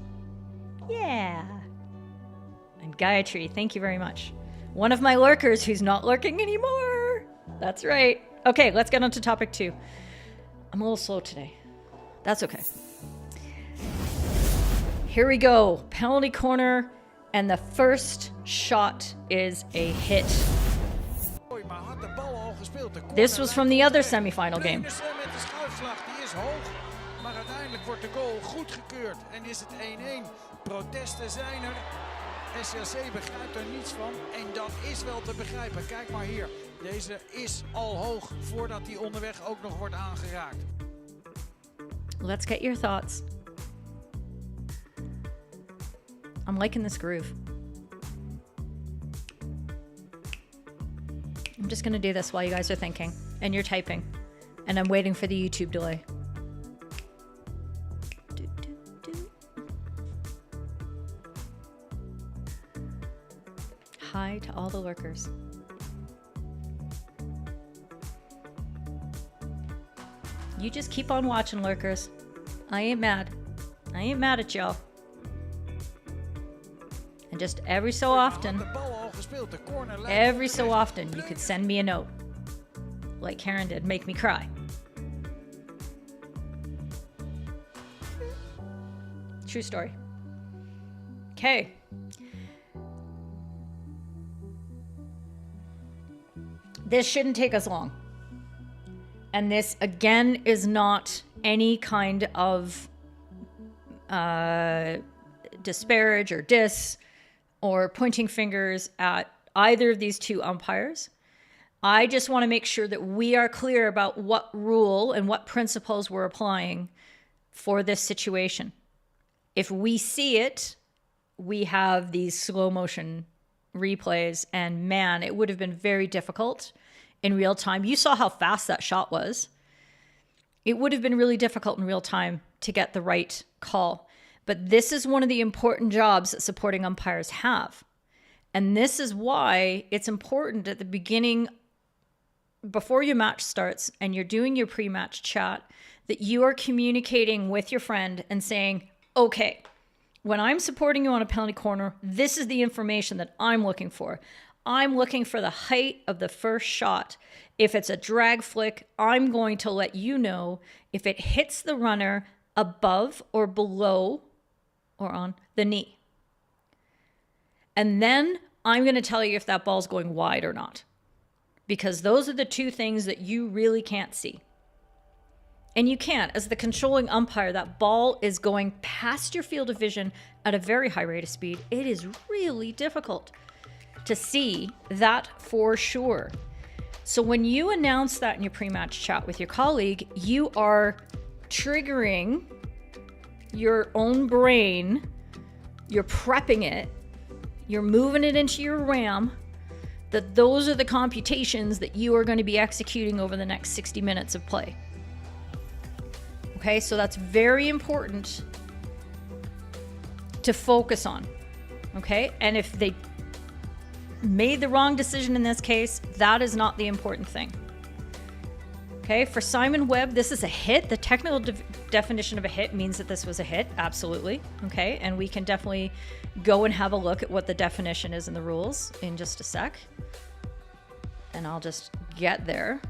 Yeah. And Gayatri, thank you very much. One of my lurkers who's not lurking anymore. That's right. Okay, let's get on to topic 2. I'm a little slow today. That's okay. Here we go. Penalty corner. And the first shot is a hit. This was from the other semifinal game. Met de schuifslag, die is hoog. Maar uiteindelijk wordt de goal goedgekeurd. En is het 1-1. Protesten zijn er. SCLC begrijpt er niets van. En dat is wel te begrijpen. Kijk maar hier. Deze is al hoog voordat die onderweg ook nog wordt aangeraakt. Let's get your thoughts. I'm liking this groove. I'm just gonna do this while you guys are thinking and you're typing, and I'm waiting for the YouTube delay. Hi to all the lurkers. You just keep on watching, lurkers. I ain't mad. I ain't mad at y'all. And just every so often, you could send me a note. Like Karen did, make me cry. True story. Okay. This shouldn't take us long. And this, again, is not any kind of disparage or diss or pointing fingers at either of these two umpires. I just want to make sure that we are clear about what rule and what principles we're applying for this situation. If we see it, we have these slow motion replays, and man, it would have been very difficult in real time. You saw how fast that shot was. It would have been really difficult in real time to get the right call. But this is one of the important jobs that supporting umpires have. And this is why it's important at the beginning, before your match starts and you're doing your pre-match chat, that you are communicating with your friend and saying, okay, when I'm supporting you on a penalty corner, this is the information that I'm looking for. I'm looking for the height of the first shot. If it's a drag flick, I'm going to let you know if it hits the runner above or below or on the knee. And then I'm going to tell you if that ball's going wide or not. Because those are the two things that you really can't see. And you can't. As the controlling umpire, that ball is going past your field of vision at a very high rate of speed. It is really difficult to see that for sure. So when you announce that in your pre-match chat with your colleague, you are triggering your own brain, you're prepping it, you're moving it into your RAM, that those are the computations that you are going to be executing over the next 60 minutes of play. Okay, so that's very important to focus on. Okay, and if they made the wrong decision in this case, that is not the important thing. Okay, for Simon Webb, this is a hit. The technical definition of a hit means that this was a hit, absolutely. Okay, and we can definitely go and have a look at what the definition is in the rules in just a sec. And I'll just get there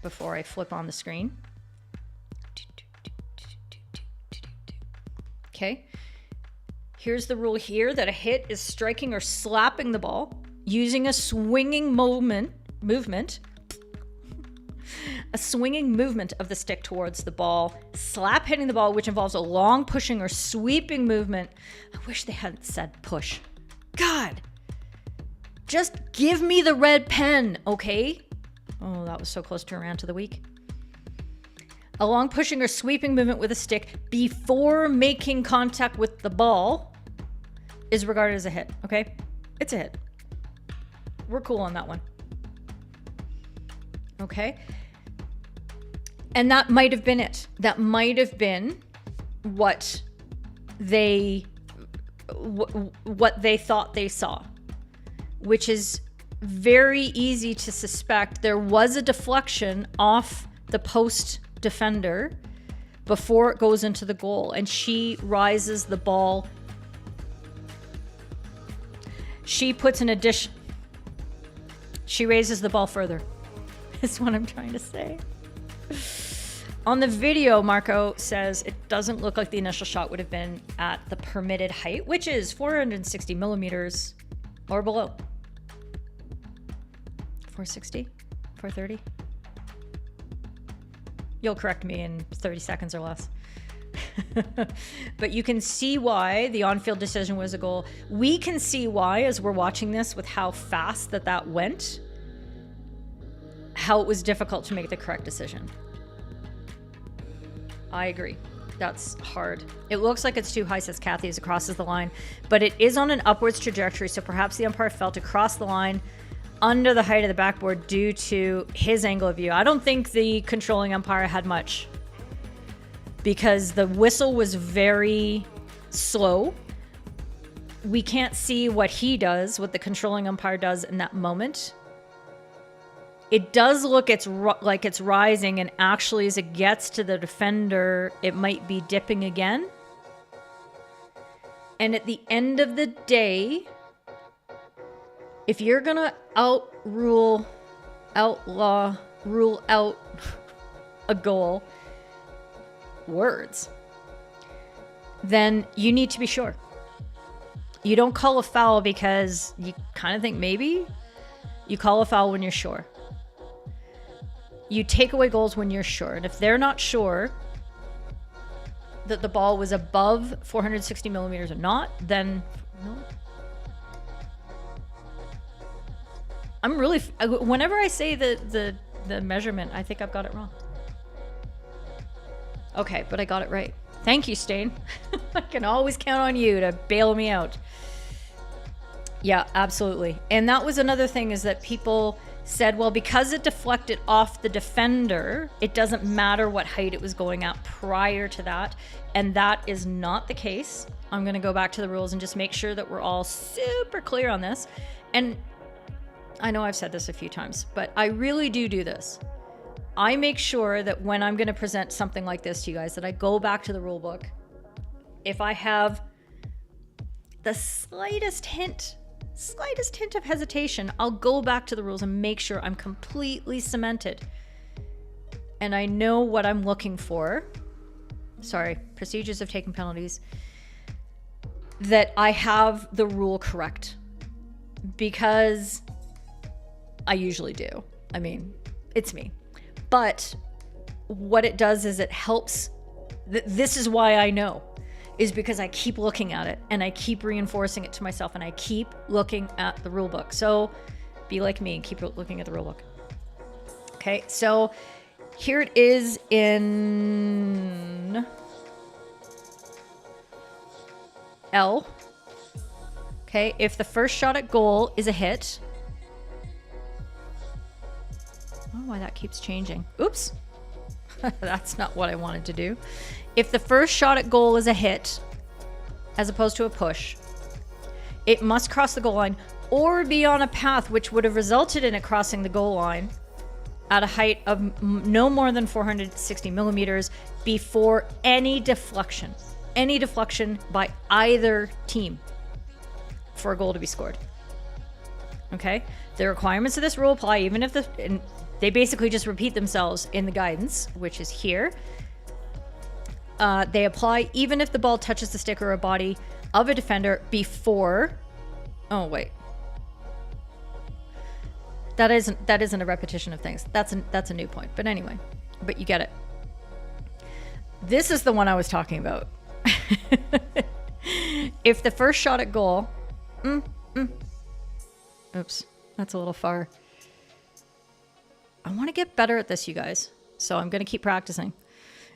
before I flip on the screen. Okay, here's the rule here, that a hit is striking or slapping the ball using a swinging movement, a swinging movement of the stick towards the ball. Slap hitting the ball, which involves a long pushing or sweeping movement. I wish they hadn't said push. God, just give me the red pen, okay? Oh, that was so close to a rant of the week. A long pushing or sweeping movement with a stick before making contact with the ball is regarded as a hit, okay? It's a hit. We're cool on that one. Okay? And that might have been it. That might have been what they thought they saw, which is very easy to suspect. There was a deflection off the post defender before it goes into the goal, and she rises the ball. She puts an addition. She raises the ball further. Is what I'm trying to say. On the video, Marco says it doesn't look like the initial shot would have been at the permitted height, which is 460 millimeters or below. 460? 430? You'll correct me in 30 seconds or less. But you can see why the on-field decision was a goal. We can see why, as we're watching this, with how fast that went, how it was difficult to make the correct decision. I agree. That's hard. It looks like it's too high, says Kathy, as it crosses the line, but it is on an upwards trajectory, so perhaps the umpire felt to cross the line under the height of the backboard due to his angle of view. I don't think the controlling umpire had much, because the whistle was very slow. We can't see what he does, what the controlling umpire does in that moment. It does look like it's rising, and actually as it gets to the defender, it might be dipping again. And at the end of the day, if you're gonna rule out a goal, words, then you need to be sure. You don't call a foul because you kind of think maybe. You call a foul when you're sure. You take away goals when you're sure. And if they're not sure that the ball was above 460 millimeters or not, then no. I'm really, whenever I say the measurement, I think I've got it wrong. Okay, but I got it right. Thank you, Stain. I can always count on you to bail me out. Yeah, absolutely. And that was another thing, is that people said, well, because it deflected off the defender, it doesn't matter what height it was going at prior to that. And that is not the case. I'm going to go back to the rules and just make sure that we're all super clear on this. And I know I've said this a few times, but I really do this. I make sure that when I'm going to present something like this to you guys, that I go back to the rule book. If I have the slightest hint of hesitation, I'll go back to the rules and make sure I'm completely cemented. And I know what I'm looking for. Sorry, procedures of taking penalties. That I have the rule correct. Because I usually do. I mean, it's me. But what it does is it helps. This is why I know. Is because I keep looking at it and I keep reinforcing it to myself and I keep looking at the rule book. So be like me and keep looking at the rule book. Okay, so here it is in L. Okay, if the first shot at goal is a hit. I don't know why that keeps changing. Oops. That's not what I wanted to do. If the first shot at goal is a hit, as opposed to a push, it must cross the goal line or be on a path which would have resulted in it crossing the goal line at a height of no more than 460 millimeters before any deflection by either team for a goal to be scored. Okay? The requirements of this rule apply even if they basically just repeat themselves in the guidance, which is here. They apply even if the ball touches the stick or a body of a defender before. Oh wait, that isn't a repetition of things. That's a new point. But anyway, but you get it. This is the one I was talking about. If the first shot at goal, oops, that's a little far. I want to get better at this, you guys. So I'm going to keep practicing.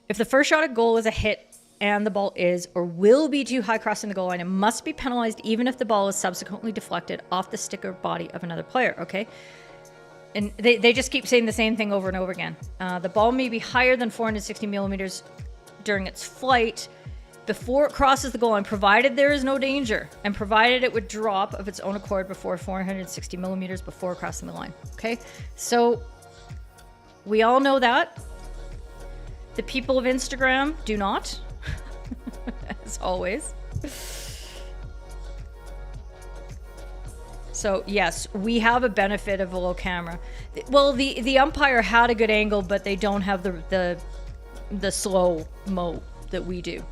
If the first shot at goal is a hit and the ball is or will be too high crossing the goal line, it must be penalized even if the ball is subsequently deflected off the stick or body of another player, okay? And they just keep saying the same thing over and over again. The ball may be higher than 460 millimeters during its flight before it crosses the goal line, provided there is no danger, and provided it would drop of its own accord before 460 millimeters before crossing the line. Okay, so we all know that. The people of Instagram do not, as always. So yes, we have a benefit of a low camera. Well, the umpire had a good angle, but they don't have the slow mo that we do.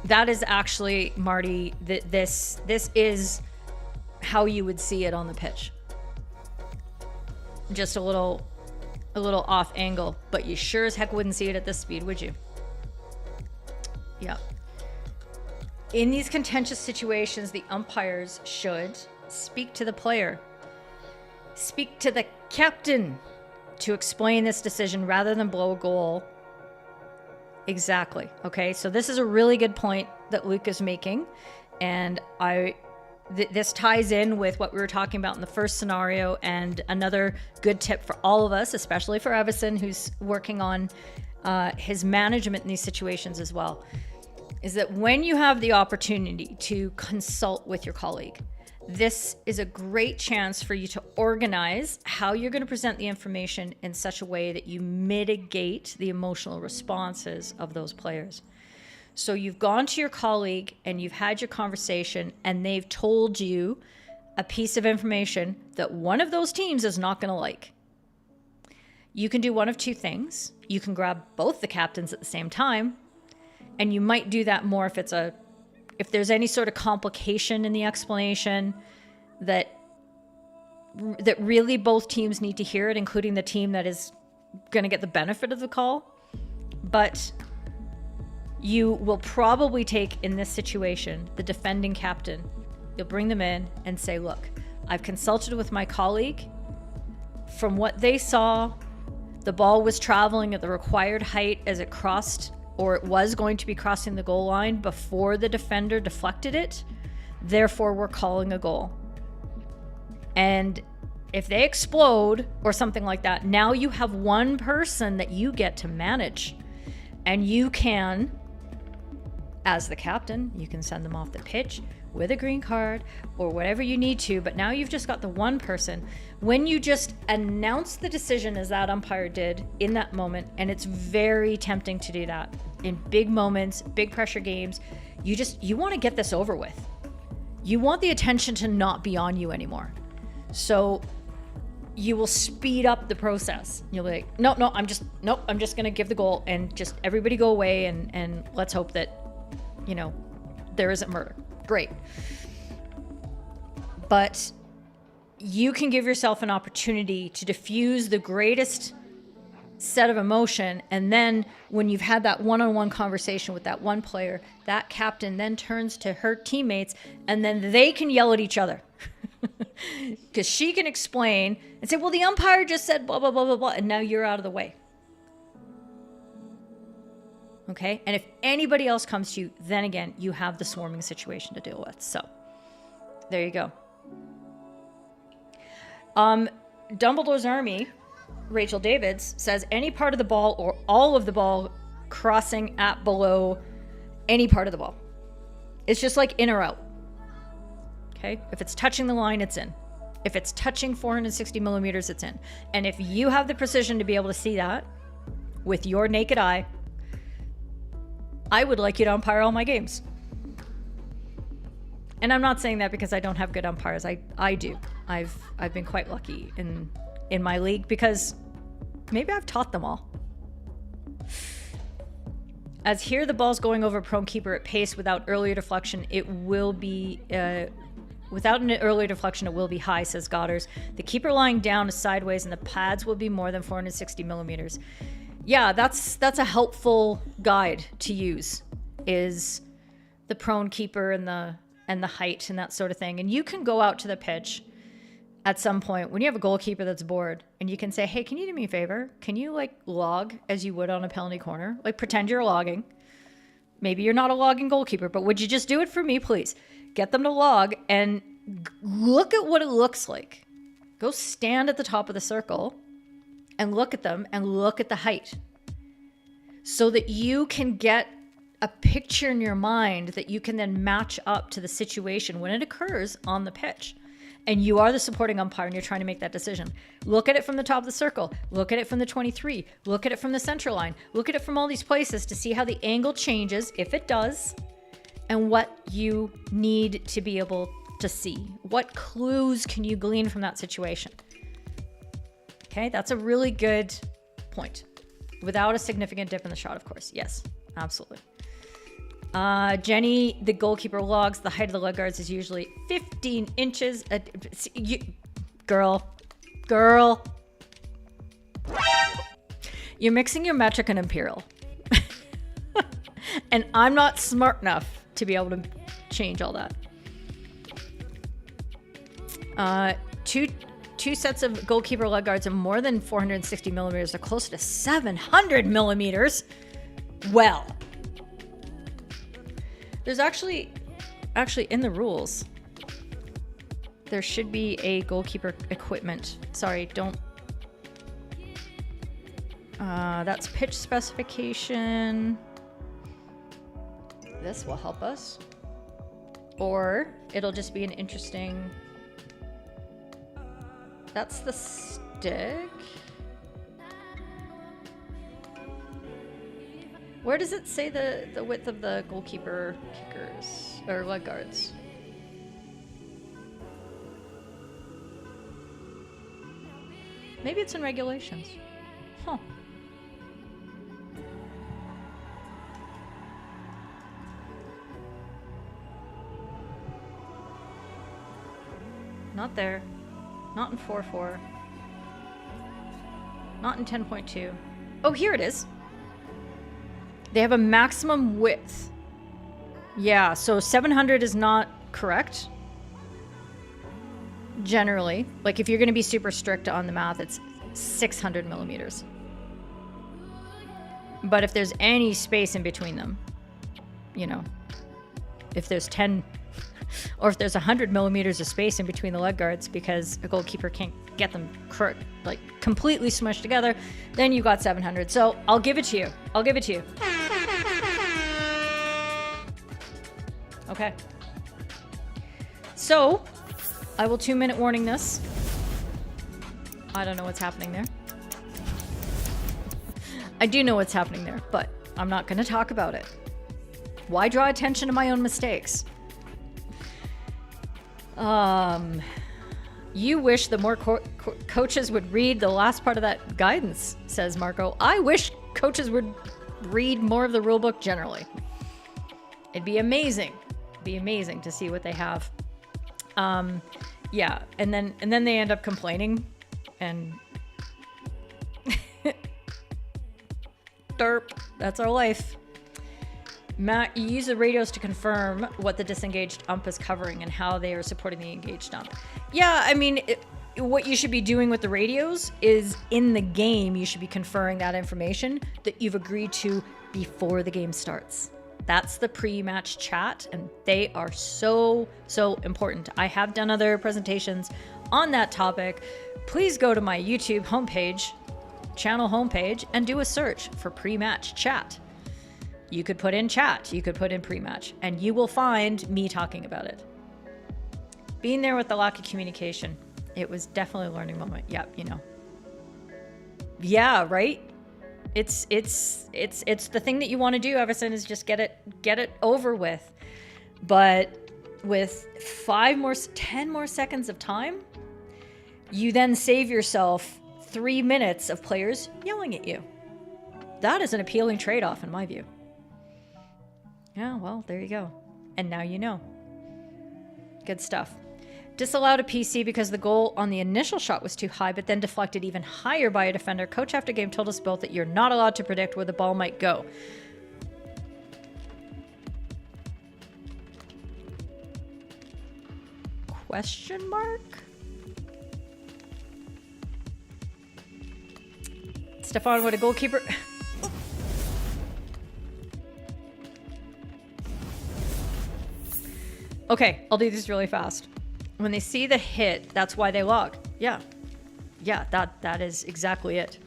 That is actually, Marty, this is how you would see it on the pitch. Just a little off angle, but you sure as heck wouldn't see it at this speed, would you? Yeah. In these contentious situations, the umpires should speak to the player. Speak to the captain to explain this decision rather than blow a goal. Exactly. Okay, so this is a really good point that Luke is making, and this ties in with what we were talking about in the first scenario, and another good tip for all of us, especially for Evison, who's working on his management in these situations as well, is that when you have the opportunity to consult with your colleague, this is a great chance for you to organize how you're going to present the information in such a way that you mitigate the emotional responses of those players. So you've gone to your colleague and you've had your conversation, and they've told you a piece of information that one of those teams is not going to like. You can do one of two things. You can grab both the captains at the same time, and you might do that more if there's any sort of complication in the explanation that really both teams need to hear it, including the team that is going to get the benefit of the call. But you will probably take, in this situation, the defending captain. You'll bring them in and say, look, I've consulted with my colleague. From what they saw, the ball was traveling at the required height as it crossed, or it was going to be crossing the goal line before the defender deflected it. Therefore, we're calling a goal. And if they explode or something like that, now you have one person that you get to manage. And you can, as the captain, you can send them off the pitch with a green card or whatever you need to. But now you've just got the one person. When you just announce the decision, as that umpire did in that moment, and it's very tempting to do that in big moments, big pressure games, you want to get this over with. You want the attention to not be on you anymore. So you will speed up the process. You'll be like, no, I'm just going to give the goal and just everybody go away and let's hope that, there isn't murder. Great. But you can give yourself an opportunity to diffuse the greatest set of emotion, and then when you've had that one-on-one conversation with that one player, that captain then turns to her teammates, and then they can yell at each other. Because she can explain and say, well, the umpire just said blah, blah, blah, blah, blah, and now you're out of the way. Okay? And if anybody else comes to you, then again, you have the swarming situation to deal with. So, there you go. Dumbledore's Army, Rachel Davids, says any part of the ball or all of the ball crossing at below any part of the ball. It's just like in or out. Okay? If it's touching the line, it's in. If it's touching 460 millimeters, it's in. And if you have the precision to be able to see that with your naked eye, I would like you to umpire all my games. And I'm not saying that because I don't have good umpires. I do. I've been quite lucky in my league because maybe I've taught them all. As here the ball's going over a prone keeper at pace without earlier deflection, it will be without an earlier deflection, it will be high, says Godders. The keeper lying down is sideways and the pads will be more than 460 millimeters. Yeah, that's a helpful guide to use, is the prone keeper and the height and that sort of thing. And you can go out to the pitch at some point when you have a goalkeeper that's bored and you can say, hey, can you do me a favor? Can you like log as you would on a penalty corner? Like pretend you're logging. Maybe you're not a logging goalkeeper, but would you just do it for me, please? Get them to log and look at what it looks like. Go stand at the top of the circle and look at them and look at the height so that you can get a picture in your mind that you can then match up to the situation when it occurs on the pitch. And you are the supporting umpire and you're trying to make that decision. Look at it from the top of the circle. Look at it from the 23. Look at it from the center line. Look at it from all these places to see how the angle changes, if it does, and what you need to be able to see. What clues can you glean from that situation? Okay, that's a really good point. Without a significant dip in the shot, of course. Yes, absolutely. Jenny, the goalkeeper logs. The height of the leg guards is usually 15 inches. Girl. You're mixing your metric and imperial. And I'm not smart enough to be able to change all that. Two sets of goalkeeper leg guards are more than 460 millimeters. They're closer to 700 millimeters. Well, there's actually in the rules, there should be a goalkeeper equipment. Sorry, don't. That's pitch specification. This will help us. Or it'll just be an interesting. That's the stick. Where does it say the width of the goalkeeper kickers or leg guards? Maybe it's in regulations. Huh. Not there. Not in 4.4. Not in 10.2. Oh, here it is. They have a maximum width. Yeah, so 700 is not correct. Generally. Like if you're going to be super strict on the math, it's 600 millimeters. But if there's any space in between them, you know, if there's 10 or if there's 100 millimeters of space in between the leg guards because a goalkeeper can't get them like completely smushed together, then you got 700. So I'll give it to you. I'll give it to you. Okay. So I will 2-minute warning this. I don't know what's happening there. I do know what's happening there, but I'm not going to talk about it. Why draw attention to my own mistakes? You wish the more coaches would read the last part of that guidance, says Marco. I wish coaches would read more of the rule book generally. It'd be amazing. It'd be amazing to see what they have. Yeah, and then they end up complaining and derp. That's our life. Matt, you use the radios to confirm what the disengaged ump is covering and how they are supporting the engaged ump. Yeah, I mean, what you should be doing with the radios is in the game, you should be conferring that information that you've agreed to before the game starts. That's the pre-match chat, and they are so, so important. I have done other presentations on that topic. Please go to my YouTube homepage, channel homepage, and do a search for pre-match chat. You could put in chat, you could put in pre-match, and you will find me talking about it. Being there with the lack of communication, it was definitely a learning moment. Yep, you know. Yeah, right? It's the thing that you want to do, Everson, is just get it over with. But with 10 more seconds of time, you then save yourself 3 minutes of players yelling at you. That is an appealing trade-off in my view. Yeah, well, there you go. And now you know. Good stuff. Disallowed a PC because the goal on the initial shot was too high, but then deflected even higher by a defender. Coach after game told us both that you're not allowed to predict where the ball might go. Question mark? Stefan, what a goalkeeper. Okay, I'll do this really fast. When they see the hit, that's why they log. Yeah. Yeah, that is exactly it.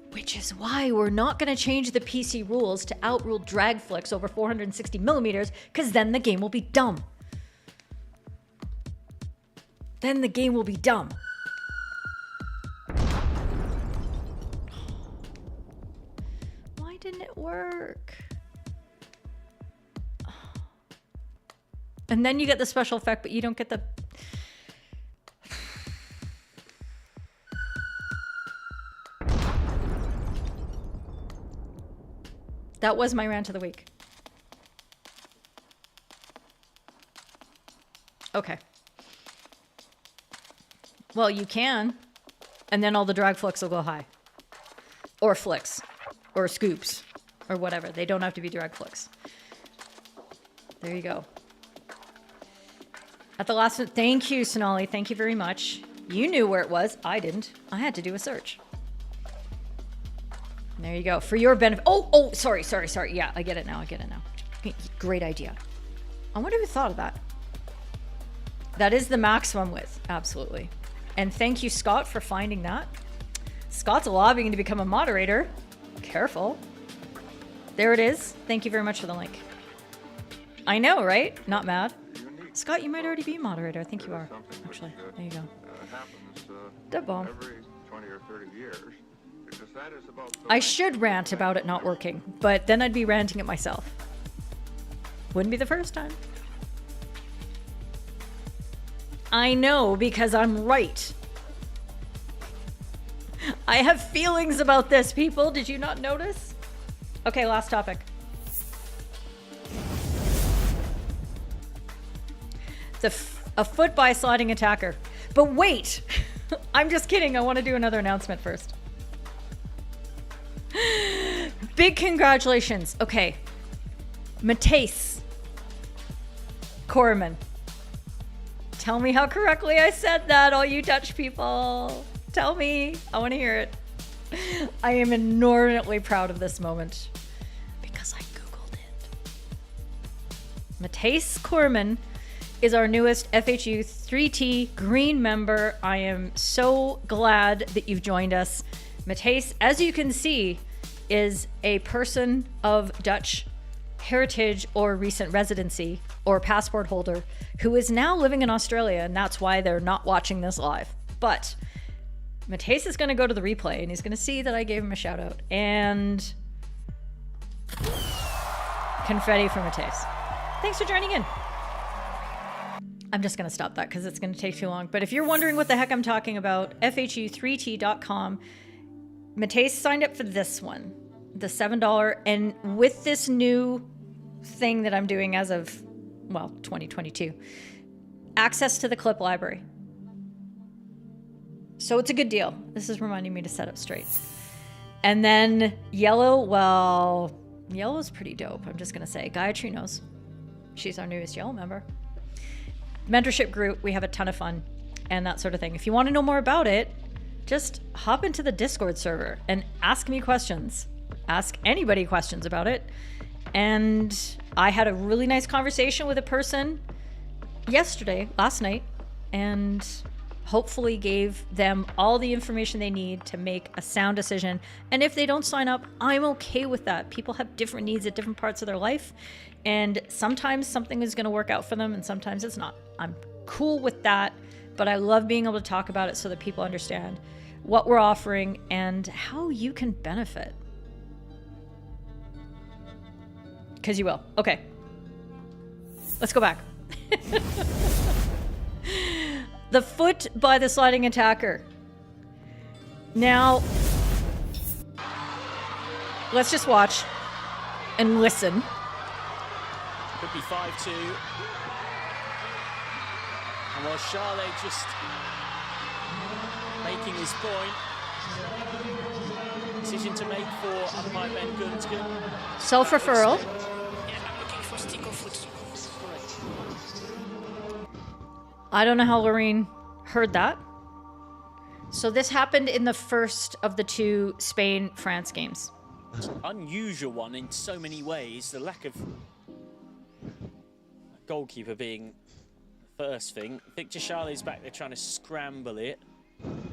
Which is why we're not going to change the PC rules to outrule drag flicks over 460 millimeters, because then the game will be dumb. Then the game will be dumb. Why didn't it work? And then you get the special effect, but you don't get the... That was my rant of the week. Okay. Well, you can. And then all the drag flicks will go high. Or flicks. Or scoops. Or whatever. They don't have to be drag flicks. There you go. At the last one, thank you, Sonali. Thank you very much. You knew where it was. I didn't. I had to do a search. There you go. For your benefit. Oh, sorry. Yeah, I get it now. Great idea. I wonder who thought of that. That is the maximum width. Absolutely. And thank you, Scott, for finding that. Scott's lobbying to become a moderator. Careful. There it is. Thank you very much for the link. I know, right? Not mad. Scott, you might already be a moderator. I think you are, actually. There you go. Dead bomb. Every 20 or 30 years, because that is about I should rant about it not working, but then I'd be ranting at myself. Wouldn't be the first time. I know, because I'm right. I have feelings about this, people. Did you not notice? Okay, last topic. A foot by sliding attacker. But wait, I'm just kidding. I want to do another announcement first. Big congratulations. Okay. Matthijs Koreman. Tell me how correctly I said that, all you Dutch people. Tell me. I want to hear it. I am inordinately proud of this moment because I Googled it. Matthijs Koreman is our newest FHU 3T Green member. I am so glad that you've joined us. Matthijs, as you can see, is a person of Dutch heritage or recent residency or passport holder who is now living in Australia, and that's why they're not watching this live. But Matthijs is going to go to the replay, and he's going to see that I gave him a shout out. And confetti for Matthijs. Thanks for joining in. I'm just going to stop that because it's going to take too long. But if you're wondering what the heck I'm talking about, FHU3T.com, Matthijs signed up for this one, the $7. And with this new thing that I'm doing as of, well, 2022, access to the clip library. So it's a good deal. This is reminding me to set up straight. And then yellow, well, yellow's pretty dope. I'm just going to say Gayatri knows. She's our newest yellow member. Mentorship group, we have a ton of fun and that sort of thing. If you want to know more about it, just hop into the Discord server and ask me questions. Ask anybody questions about it. And I had a really nice conversation with a person last night, and hopefully gave them all the information they need to make a sound decision. And if they don't sign up, I'm okay with that. People have different needs at different parts of their life. And sometimes something is going to work out for them and sometimes it's not. I'm cool with that, but I love being able to talk about it so that people understand what we're offering and how you can benefit. Because you will. Okay. Let's go back. The foot by the sliding attacker. Now, let's just watch and listen. Could be 5-2. And while Charlet just making his point, decision to make for umpire Ben Gunsken. Self-referral. Yeah, I'm looking for stick or foot. I don't know how Lorene heard that. So this happened in the first of the 2 Spain-France games. Unusual one in so many ways. The lack of goalkeeper being the first thing. Victor Charlie's back there trying to scramble it.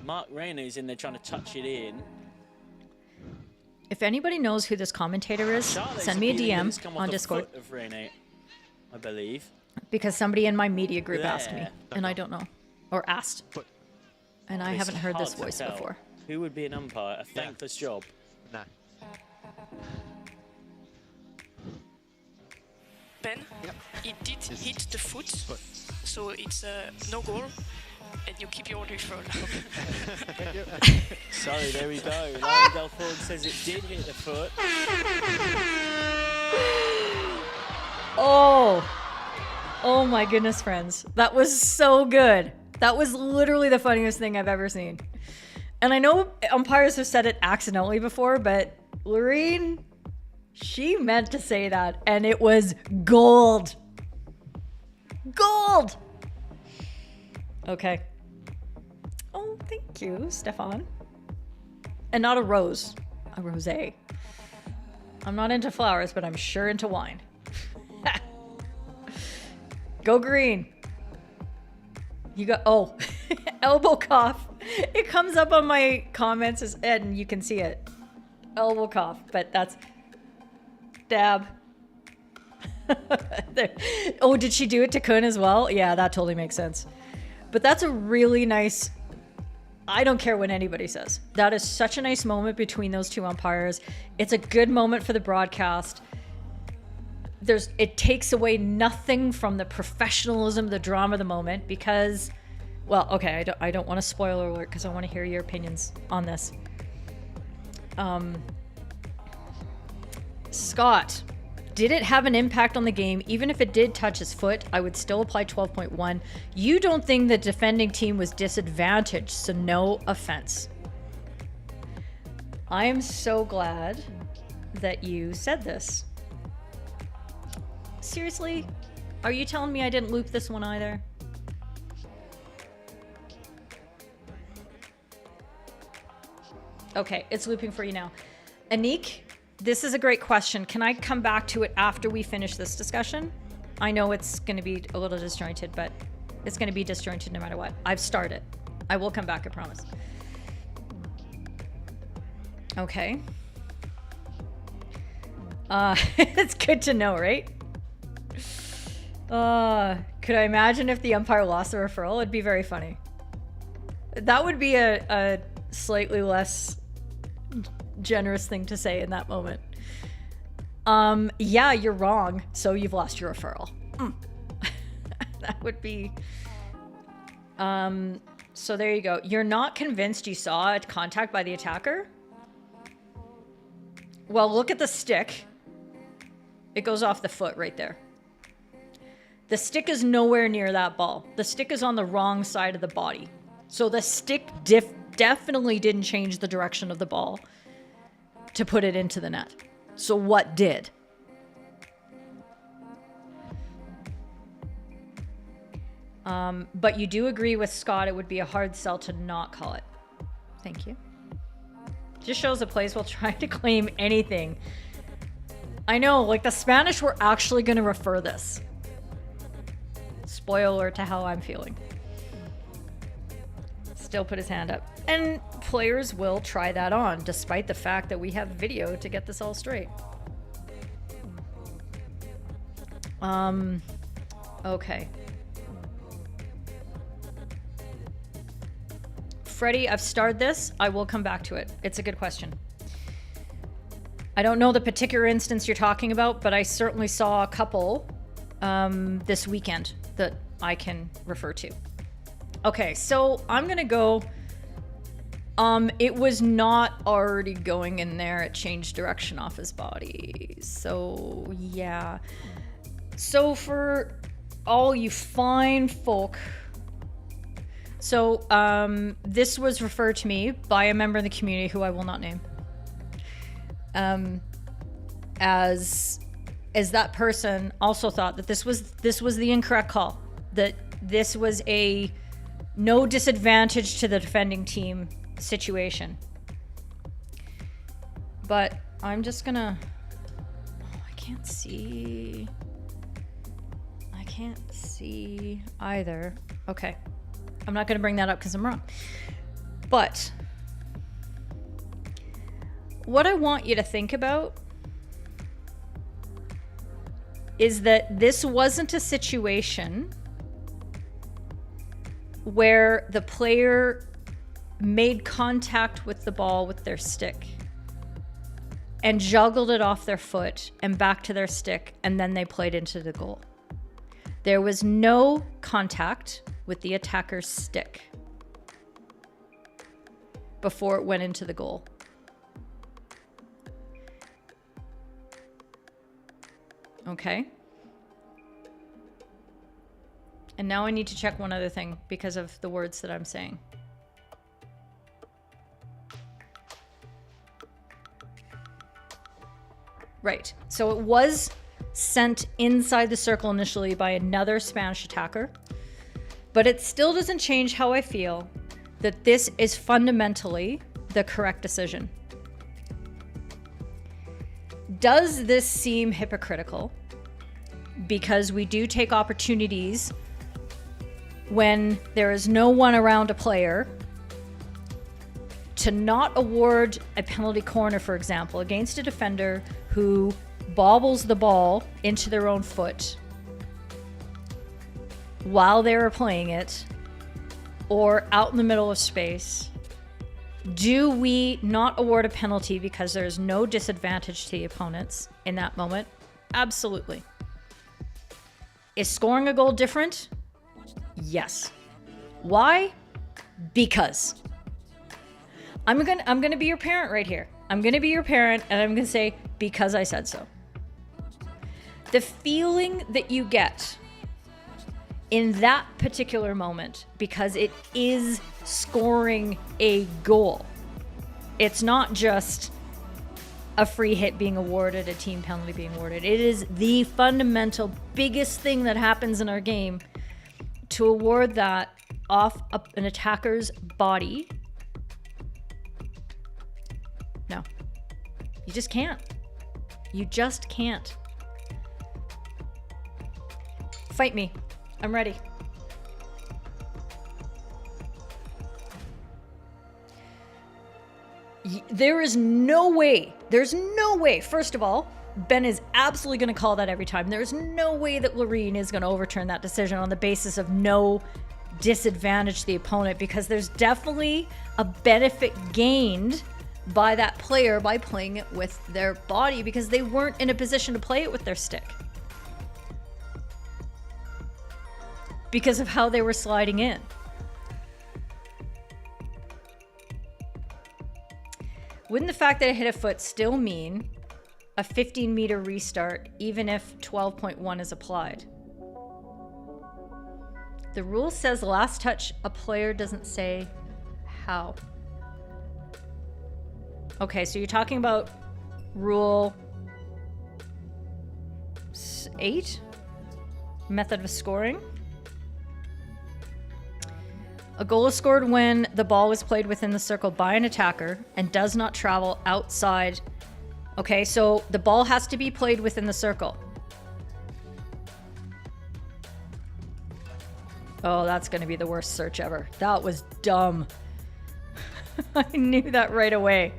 Mark Rena's in there trying to touch it in. If anybody knows who this commentator is, send me a DM on Discord. Of Rene, I believe. Because somebody in my media group asked me, There. and I don't know. Or asked. And I It's haven't heard hard this to voice tell. before. Who would be an umpire? A thankless job. No. Ben, it did hit the foot, so it's no goal, and you keep your referral. Sorry, there we go. Lion Delphorn says it did hit the foot. Oh my goodness, friends. That was so good. That was literally the funniest thing I've ever seen. And I know umpires have said it accidentally before, but Lorene, she meant to say that, and it was gold. Gold! Okay. Oh, thank you, Stefan. And not a rose, a rosé. I'm not into flowers, but I'm sure into wine. Go green. You got, oh, elbow cough. It comes up on my comments and you can see it. Elbow cough, but that's dab. Oh, did she do it to Kun as well? Yeah, that totally makes sense. But that's a really nice, I don't care what anybody says. That is such a nice moment between those 2 umpires. It's a good moment for the broadcast. It takes away nothing from the professionalism, the drama of the moment because, well, okay, I don't want to spoiler alert because I want to hear your opinions on this. Scott, did it have an impact on the game? Even if it did touch his foot, I would still apply 12.1. You don't think the defending team was disadvantaged, so no offense. I am so glad that you said this. Seriously? Are you telling me I didn't loop this one either? Okay, it's looping for you now. Anik, this is a great question. Can I come back to it after we finish this discussion? I know it's going to be a little disjointed, but it's going to be disjointed no matter what. I've started. I will come back, I promise. Okay. It's good to know, right? Could I imagine if the umpire lost the referral? It'd be very funny. That would be a slightly less generous thing to say in that moment. Yeah, you're wrong, so you've lost your referral. That would be... so there you go. You're not convinced you saw a contact by the attacker? Well, look at the stick. It goes off the foot right there. The stick is nowhere near that ball. The stick is on the wrong side of the body. So the stick definitely didn't change the direction of the ball to put it into the net. So what did? But you do agree with Scott, it would be a hard sell to not call it. Thank you. Just shows the place will try to claim anything. I know, like the Spanish were actually going to refer this. Spoiler to how I'm feeling. Still put his hand up. And players will try that on, despite the fact that we have video to get this all straight. Okay. Freddie, I've starred this. I will come back to it. It's a good question. I don't know the particular instance you're talking about, but I certainly saw a couple this weekend that I can refer to. Okay, so I'm gonna go. It was not already going in there. It changed direction off his body. So yeah. So for all you fine folk. So this was referred to me by a member of the community who I will not name. As that person also thought that this was the incorrect call. That this was a no disadvantage to the defending team situation. But I'm just gonna... Oh, I can't see either. Okay. I'm not gonna bring that up because I'm wrong. But what I want you to think about is that this wasn't a situation where the player made contact with the ball with their stick and juggled it off their foot and back to their stick, and then they played into the goal. There was no contact with the attacker's stick before it went into the goal. Okay. And now I need to check one other thing because of the words that I'm saying. Right. So it was sent inside the circle initially by another Spanish attacker, but it still doesn't change how I feel that this is fundamentally the correct decision. Does this seem hypocritical? Because we do take opportunities when there is no one around a player to not award a penalty corner, for example, against a defender who bobbles the ball into their own foot while they were playing it or out in the middle of space. Do we not award a penalty because there's no disadvantage to the opponents in that moment? Absolutely. Is scoring a goal different? Yes. Why? Because. I'm gonna be your parent right here. I'm gonna be your parent and I'm gonna say, because I said so. The feeling that you get in that particular moment, because it is scoring a goal. It's not just a free hit being awarded, a team penalty being awarded. It is the fundamental biggest thing that happens in our game to award that off an attacker's body. No. You just can't. You just can't. Fight me. I'm ready. There is no way. There's no way. First of all, Ben is absolutely going to call that every time. There's no way that Loreen is going to overturn that decision on the basis of no disadvantage to the opponent, because there's definitely a benefit gained by that player by playing it with their body, because they weren't in a position to play it with their stick because of how they were sliding in. Wouldn't the fact that it hit a foot still mean a 15-meter restart even if 12.1 is applied? The rule says last touch, a player doesn't say how. Okay, so you're talking about rule 8? Method of scoring? A goal is scored when the ball is played within the circle by an attacker and does not travel outside. Okay, so the ball has to be played within the circle. Oh, that's going to be the worst search ever. That was dumb. I knew that right away.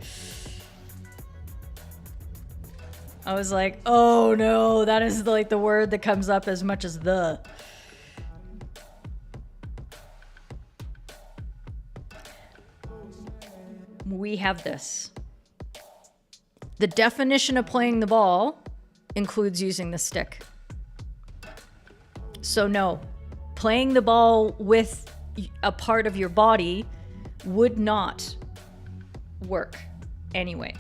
I was like, oh no, that is like the word that comes up as much as the. We have this. The definition of playing the ball includes using the stick. So no, playing the ball with a part of your body would not work anyway.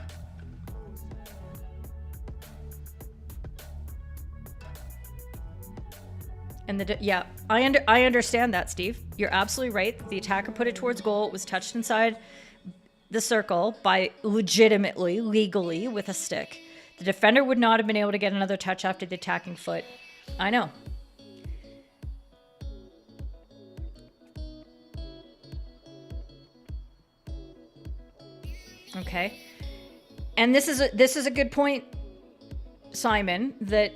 And yeah, I understand that, Steve. You're absolutely right. The attacker put it towards goal. It was touched inside the circle by legitimately, legally, with a stick. The defender would not have been able to get another touch after the attacking foot. I know. Okay. And this is a good point, Simon, that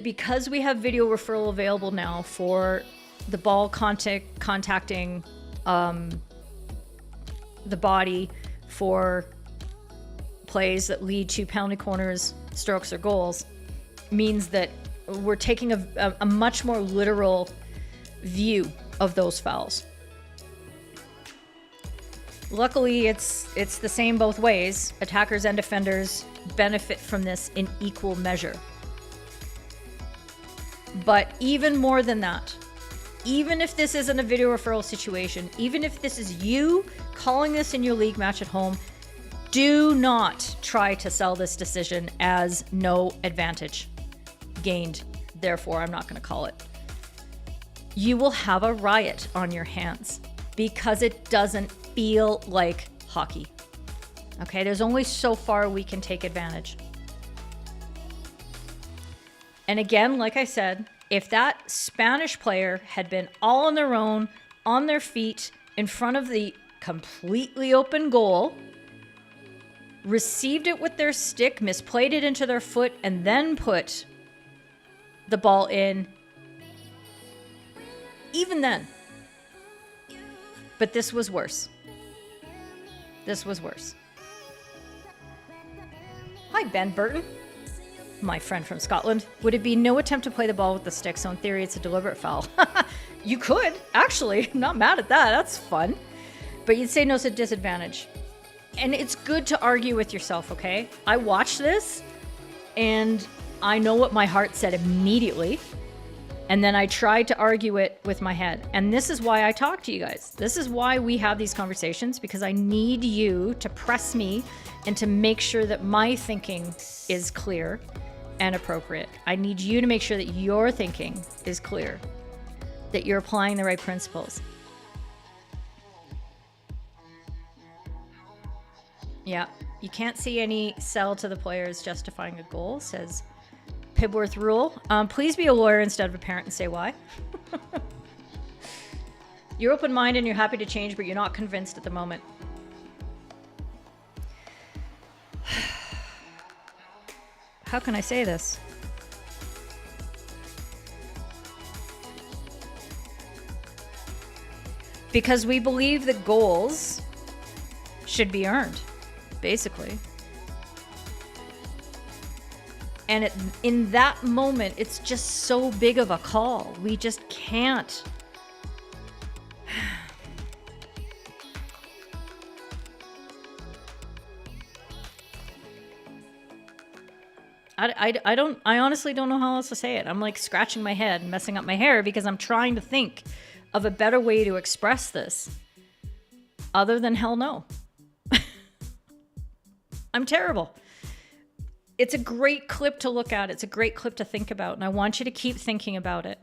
because we have video referral available now for the ball contacting the body for plays that lead to penalty corners, strokes, or goals, means that we're taking a much more literal view of those fouls. Luckily, it's the same both ways. Attackers and defenders benefit from this in equal measure. But even more than that, even if this isn't a video referral situation, even if this is you calling this in your league match at home, do not try to sell this decision as no advantage gained. Therefore, I'm not going to call it. You will have a riot on your hands because it doesn't feel like hockey. Okay, there's only so far we can take advantage. And again, like I said, if that Spanish player had been all on their own, on their feet, in front of the completely open goal, received it with their stick, misplayed it into their foot, and then put the ball in, even then. But this was worse. This was worse. Hi, Ben Burton. My friend from Scotland. Would it be no attempt to play the ball with the stick, so in theory it's a deliberate foul? You could, actually. I'm not mad at that. That's fun. But you'd say no, it's a disadvantage. And it's good to argue with yourself, okay? I watched this, and I know what my heart said immediately. And then I tried to argue it with my head. And this is why I talk to you guys. This is why we have these conversations, because I need you to press me and to make sure that my thinking is clear and appropriate. I need you to make sure that your thinking is clear, that you're applying the right principles. Yeah, you can't see any sell to the players justifying a goal, says Pibworth Rule. Please be a lawyer instead of a parent and say why. You're open-minded and you're happy to change, but you're not convinced at the moment. How can I say this? Because we believe that goals should be earned, basically. And in that moment, it's just so big of a call. We just can't. I honestly don't know how else to say it. I'm like scratching my head and messing up my hair because I'm trying to think of a better way to express this other than hell no. I'm terrible. It's a great clip to look at. It's a great clip to think about. And I want you to keep thinking about it.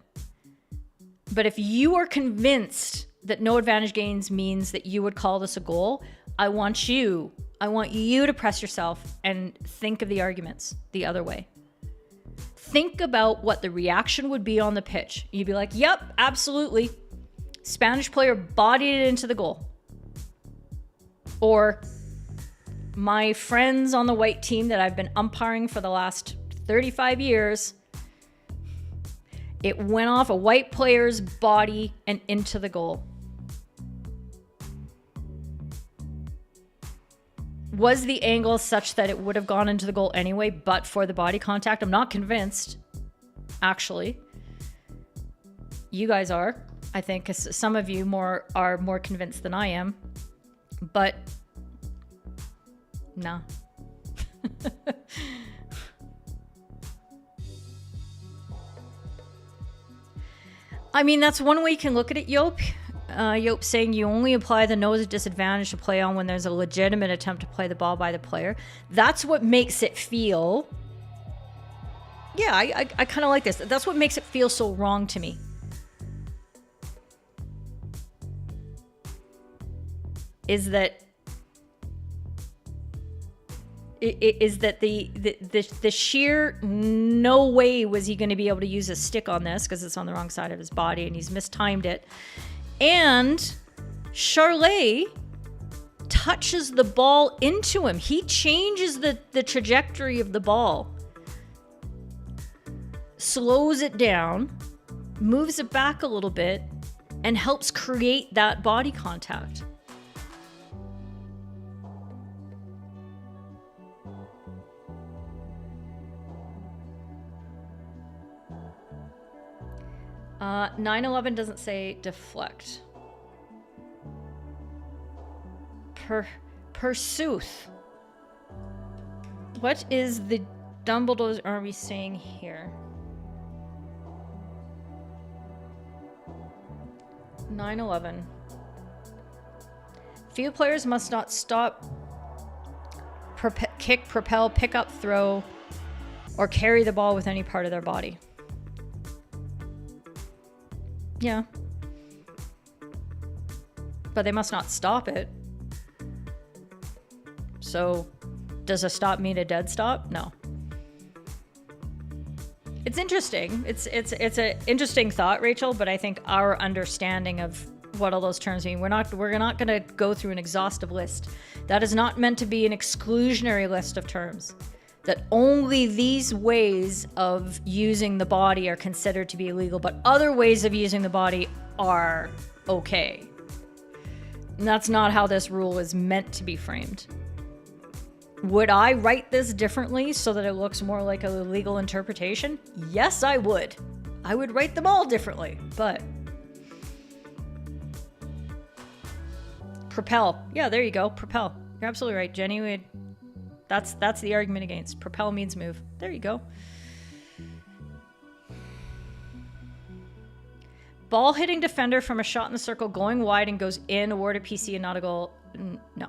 But if you are convinced that no advantage gains means that you would call this a goal, I want you to press yourself and think of the arguments the other way. Think about what the reaction would be on the pitch. You'd be like, yep, absolutely. Spanish player bodied it into the goal. Or my friends on the white team that I've been umpiring for the last 35 years, it went off a white player's body and into the goal. Was the angle such that it would have gone into the goal anyway, but for the body contact? I'm not convinced, actually. You guys are. I think some of you are more convinced than I am. But, nah. I mean, that's one way you can look at it, Yope. Yope saying you only apply the no as a disadvantage to play on when there's a legitimate attempt to play the ball by the player. That's what makes it feel... Yeah, I kind of like this. That's what makes it feel so wrong to me. Is that the sheer no way was he going to be able to use his stick on this because it's on the wrong side of his body and he's mistimed it. And Charlet touches the ball into him. He changes the trajectory of the ball, slows it down, moves it back a little bit, and helps create that body contact. Uh, 9/11 doesn't say deflect. Pursuth. What is the Dumbledore's army saying here? 9/11. Field players must not stop, kick, propel, pick up, throw, or carry the ball with any part of their body. Yeah. But they must not stop it. So, does a stop mean a dead stop? No. It's interesting. It's an interesting thought, Rachel, but I think our understanding of what all those terms mean, we're not going to go through an exhaustive list. That is not meant to be an exclusionary list of terms. That only these ways of using the body are considered to be illegal, but other ways of using the body are okay. And that's not how this rule is meant to be framed. Would I write this differently so that it looks more like a legal interpretation? Yes, I would. I would write them all differently, but... Propel. Yeah, there you go. Propel. You're absolutely right, Jenny. That's the argument against. Propel means move. There you go. Ball hitting defender from a shot in the circle going wide and goes in, awarded PC and not a goal. No.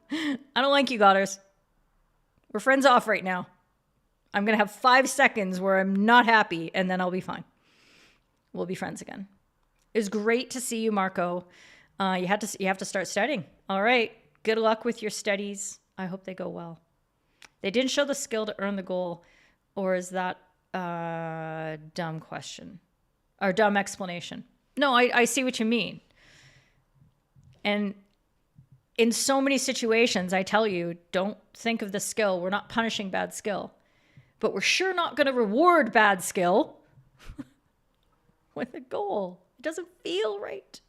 I don't like you, Godders. We're friends off right now. I'm going to have 5 seconds where I'm not happy, and then I'll be fine. We'll be friends again. It was great to see you, Marco. You have to start studying. All right. Good luck with your studies. I hope they go well. They didn't show the skill to earn the goal, or is that a dumb question? Or dumb explanation? No, I see what you mean. And in so many situations, I tell you, don't think of the skill. We're not punishing bad skill. But we're sure not going to reward bad skill with a goal. It doesn't feel right.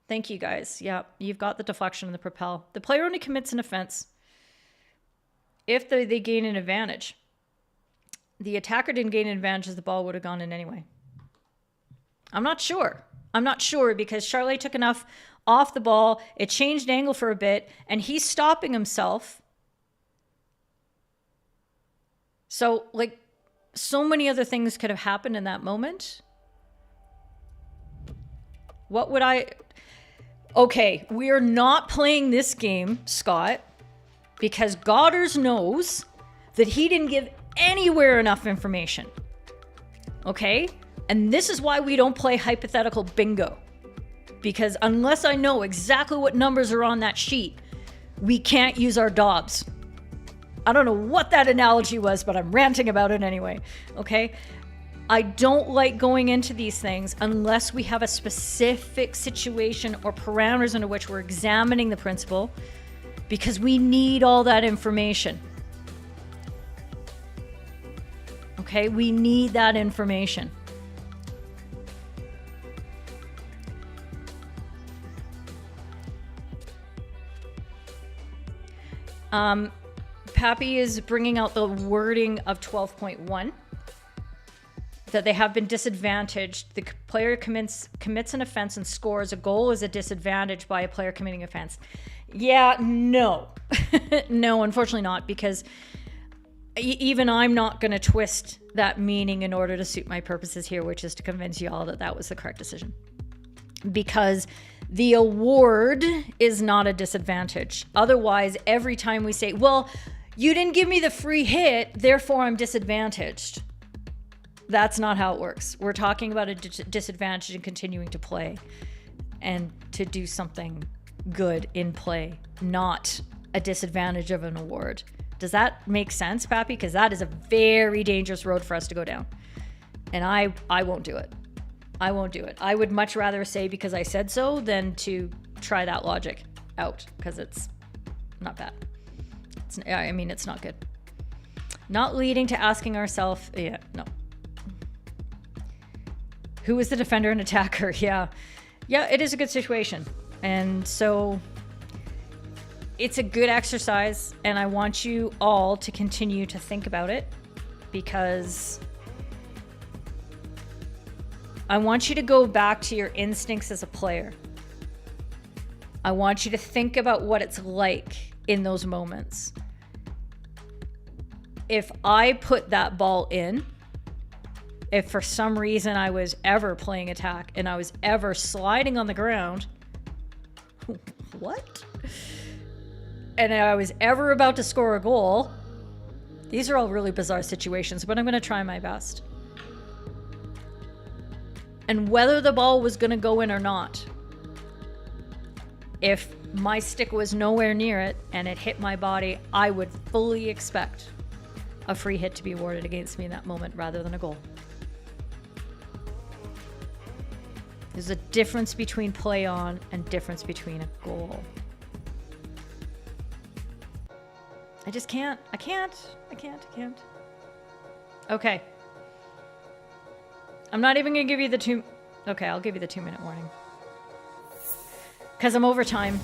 Thank you, guys. Yeah, you've got the deflection and the propel. The player only commits an offense if they gain an advantage. The attacker didn't gain an advantage as the ball would have gone in anyway. I'm not sure. I'm not sure because Charlet took enough off the ball. It changed angle for a bit, and he's stopping himself. So, like, so many other things could have happened in that moment. What would I... Okay, we are not playing this game, Scott, because Godders knows that he didn't give anywhere enough information. Okay? And this is why we don't play hypothetical bingo. Because unless I know exactly what numbers are on that sheet, we can't use our Dobbs. I don't know what that analogy was, but I'm ranting about it anyway. Okay? I don't like going into these things unless we have a specific situation or parameters under which we're examining the principle, because we need all that information. Okay? We need that information. Pappy is bringing out the wording of 12.1. That they have been disadvantaged. The player commits an offense and scores a goal as a disadvantage by a player committing offense. Yeah, no. No, unfortunately not, because even I'm not going to twist that meaning in order to suit my purposes here, which is to convince you all that that was the correct decision. Because the award is not a disadvantage. Otherwise, every time we say, well, you didn't give me the free hit, therefore I'm disadvantaged. That's not how it works. We're talking about a disadvantage in continuing to play and to do something good in play, not a disadvantage of an award. Does that make sense, Pappy? Because that is a very dangerous road for us to go down. And I won't do it. I won't do it. I would much rather say because I said so than to try that logic out because it's not bad. I mean, it's not good. Not leading to asking ourselves, yeah, no. Who is the defender and attacker? Yeah. Yeah, it is a good situation. And so it's a good exercise, and I want you all to continue to think about it because I want you to go back to your instincts as a player. I want you to think about what it's like in those moments. If I put that ball in, if for some reason I was ever playing attack and I was ever sliding on the ground, what? And I was ever about to score a goal, these are all really bizarre situations, but I'm going to try my best. And whether the ball was going to go in or not, if my stick was nowhere near it and it hit my body, I would fully expect a free hit to be awarded against me in that moment rather than a goal. There's a difference between play on and difference between a goal. I just can't. I can't. Okay. I'm not even going to give you the 2... Okay, I'll give you the 2-minute warning. Because I'm over time.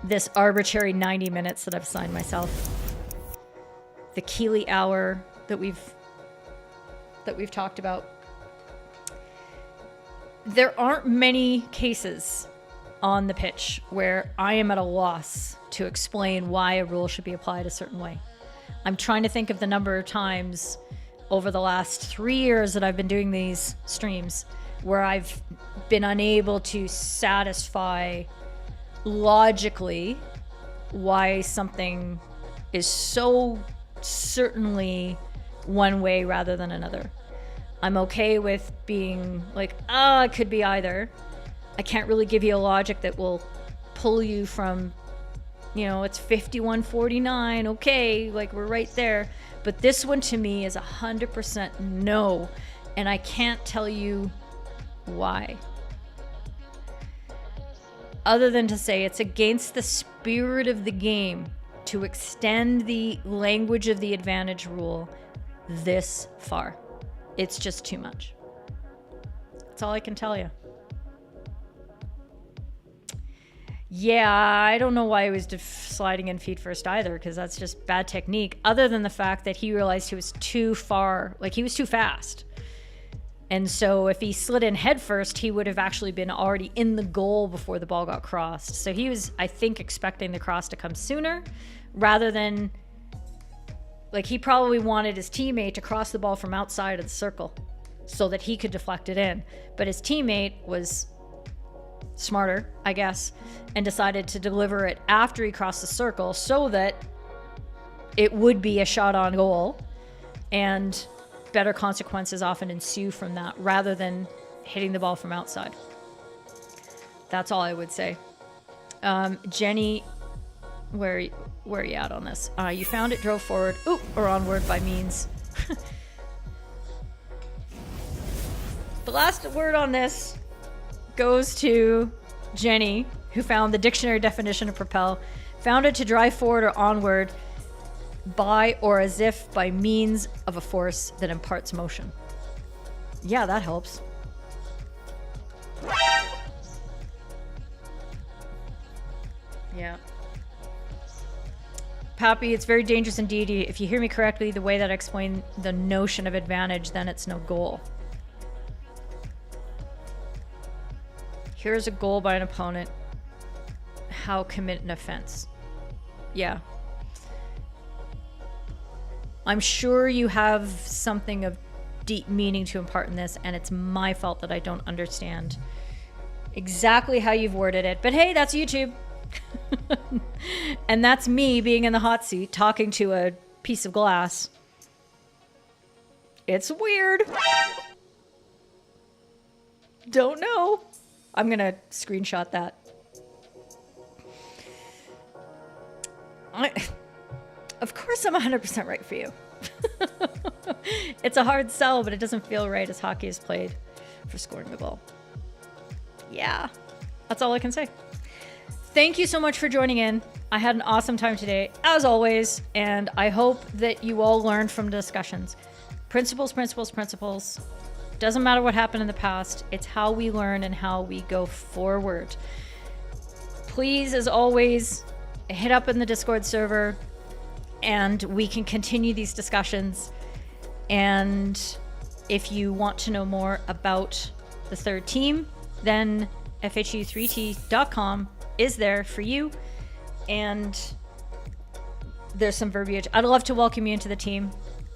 This arbitrary 90 minutes that I've assigned myself. The Keeley hour that we've talked about. There aren't many cases on the pitch where I am at a loss to explain why a rule should be applied a certain way. I'm trying to think of the number of times over the last 3 years that I've been doing these streams where I've been unable to satisfy logically why something is so certainly one way rather than another. I'm okay with being like, it could be either. I can't really give you a logic that will pull you from, it's 51-49, okay, like we're right there. But this one to me is 100% no, and I can't tell you why. Other than to say it's against the spirit of the game to extend the language of the advantage rule this far. It's just too much. That's all I can tell you. Yeah, I don't know why he was sliding in feet first either, because that's just bad technique, other than the fact that he realized he was too far, like he was too fast. And so if he slid in head first, he would have actually been already in the goal before the ball got crossed. So he was, I think, expecting the cross to come sooner rather than, like, he probably wanted his teammate to cross the ball from outside of the circle so that he could deflect it in. But his teammate was smarter, I guess, and decided to deliver it after he crossed the circle so that it would be a shot on goal, and better consequences often ensue from that rather than hitting the ball from outside. That's all I would say. Jenny, where are you at on this? You found it, drove forward, or onward by means. The last word on this goes to Jenny, who found the dictionary definition of propel, found it to drive forward or onward by or as if by means of a force that imparts motion. Yeah, that helps. Yeah. Pappy, it's very dangerous indeed. If you hear me correctly, the way that I explain the notion of advantage, then it's no goal. Here's a goal by an opponent. How commit an offense? Yeah. I'm sure you have something of deep meaning to impart in this, and it's my fault that I don't understand exactly how you've worded it. But hey, that's YouTube. And that's me being in the hot seat talking to a piece of glass. It's weird. Don't know. I'm gonna screenshot that. Of course I'm 100% right for you. It's a hard sell, but it doesn't feel right as hockey is played for scoring the goal. Yeah, That's all I can say. Thank you so much for joining in. I had an awesome time today, as always, and I hope that you all learned from the discussions. Principles, principles, principles. Doesn't matter what happened in the past. It's how we learn and how we go forward. Please, as always, hit up in the Discord server and we can continue these discussions. And if you want to know more about the third team, then FHU3T.com is there for you. And there's some verbiage. I'd love to welcome you into the team.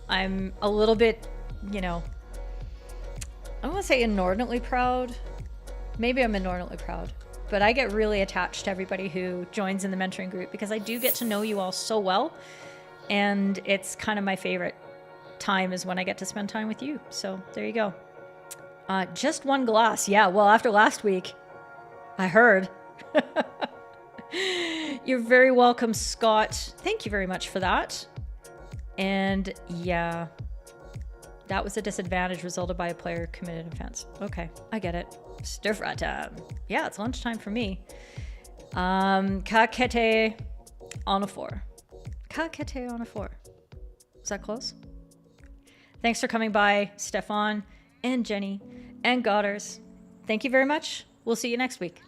I'm a little bit, you know, I don't want to say inordinately proud. Maybe I'm inordinately proud. But I get really attached to everybody who joins in the mentoring group because I do get to know you all so well. And it's kind of my favorite time is when I get to spend time with you. So there you go. Just one glass. Yeah, well, after last week, I heard. You're very welcome, Scott. Thank you very much for that. And yeah, that was a disadvantage resulted by a player committed offense. Okay, I get it. Stir fry time. Yeah, it's lunchtime for me. Kakete on a 4. Kakete on a 4. Is that close? Thanks for coming by, Stefan and Jenny and Godders. Thank you very much. We'll see you next week.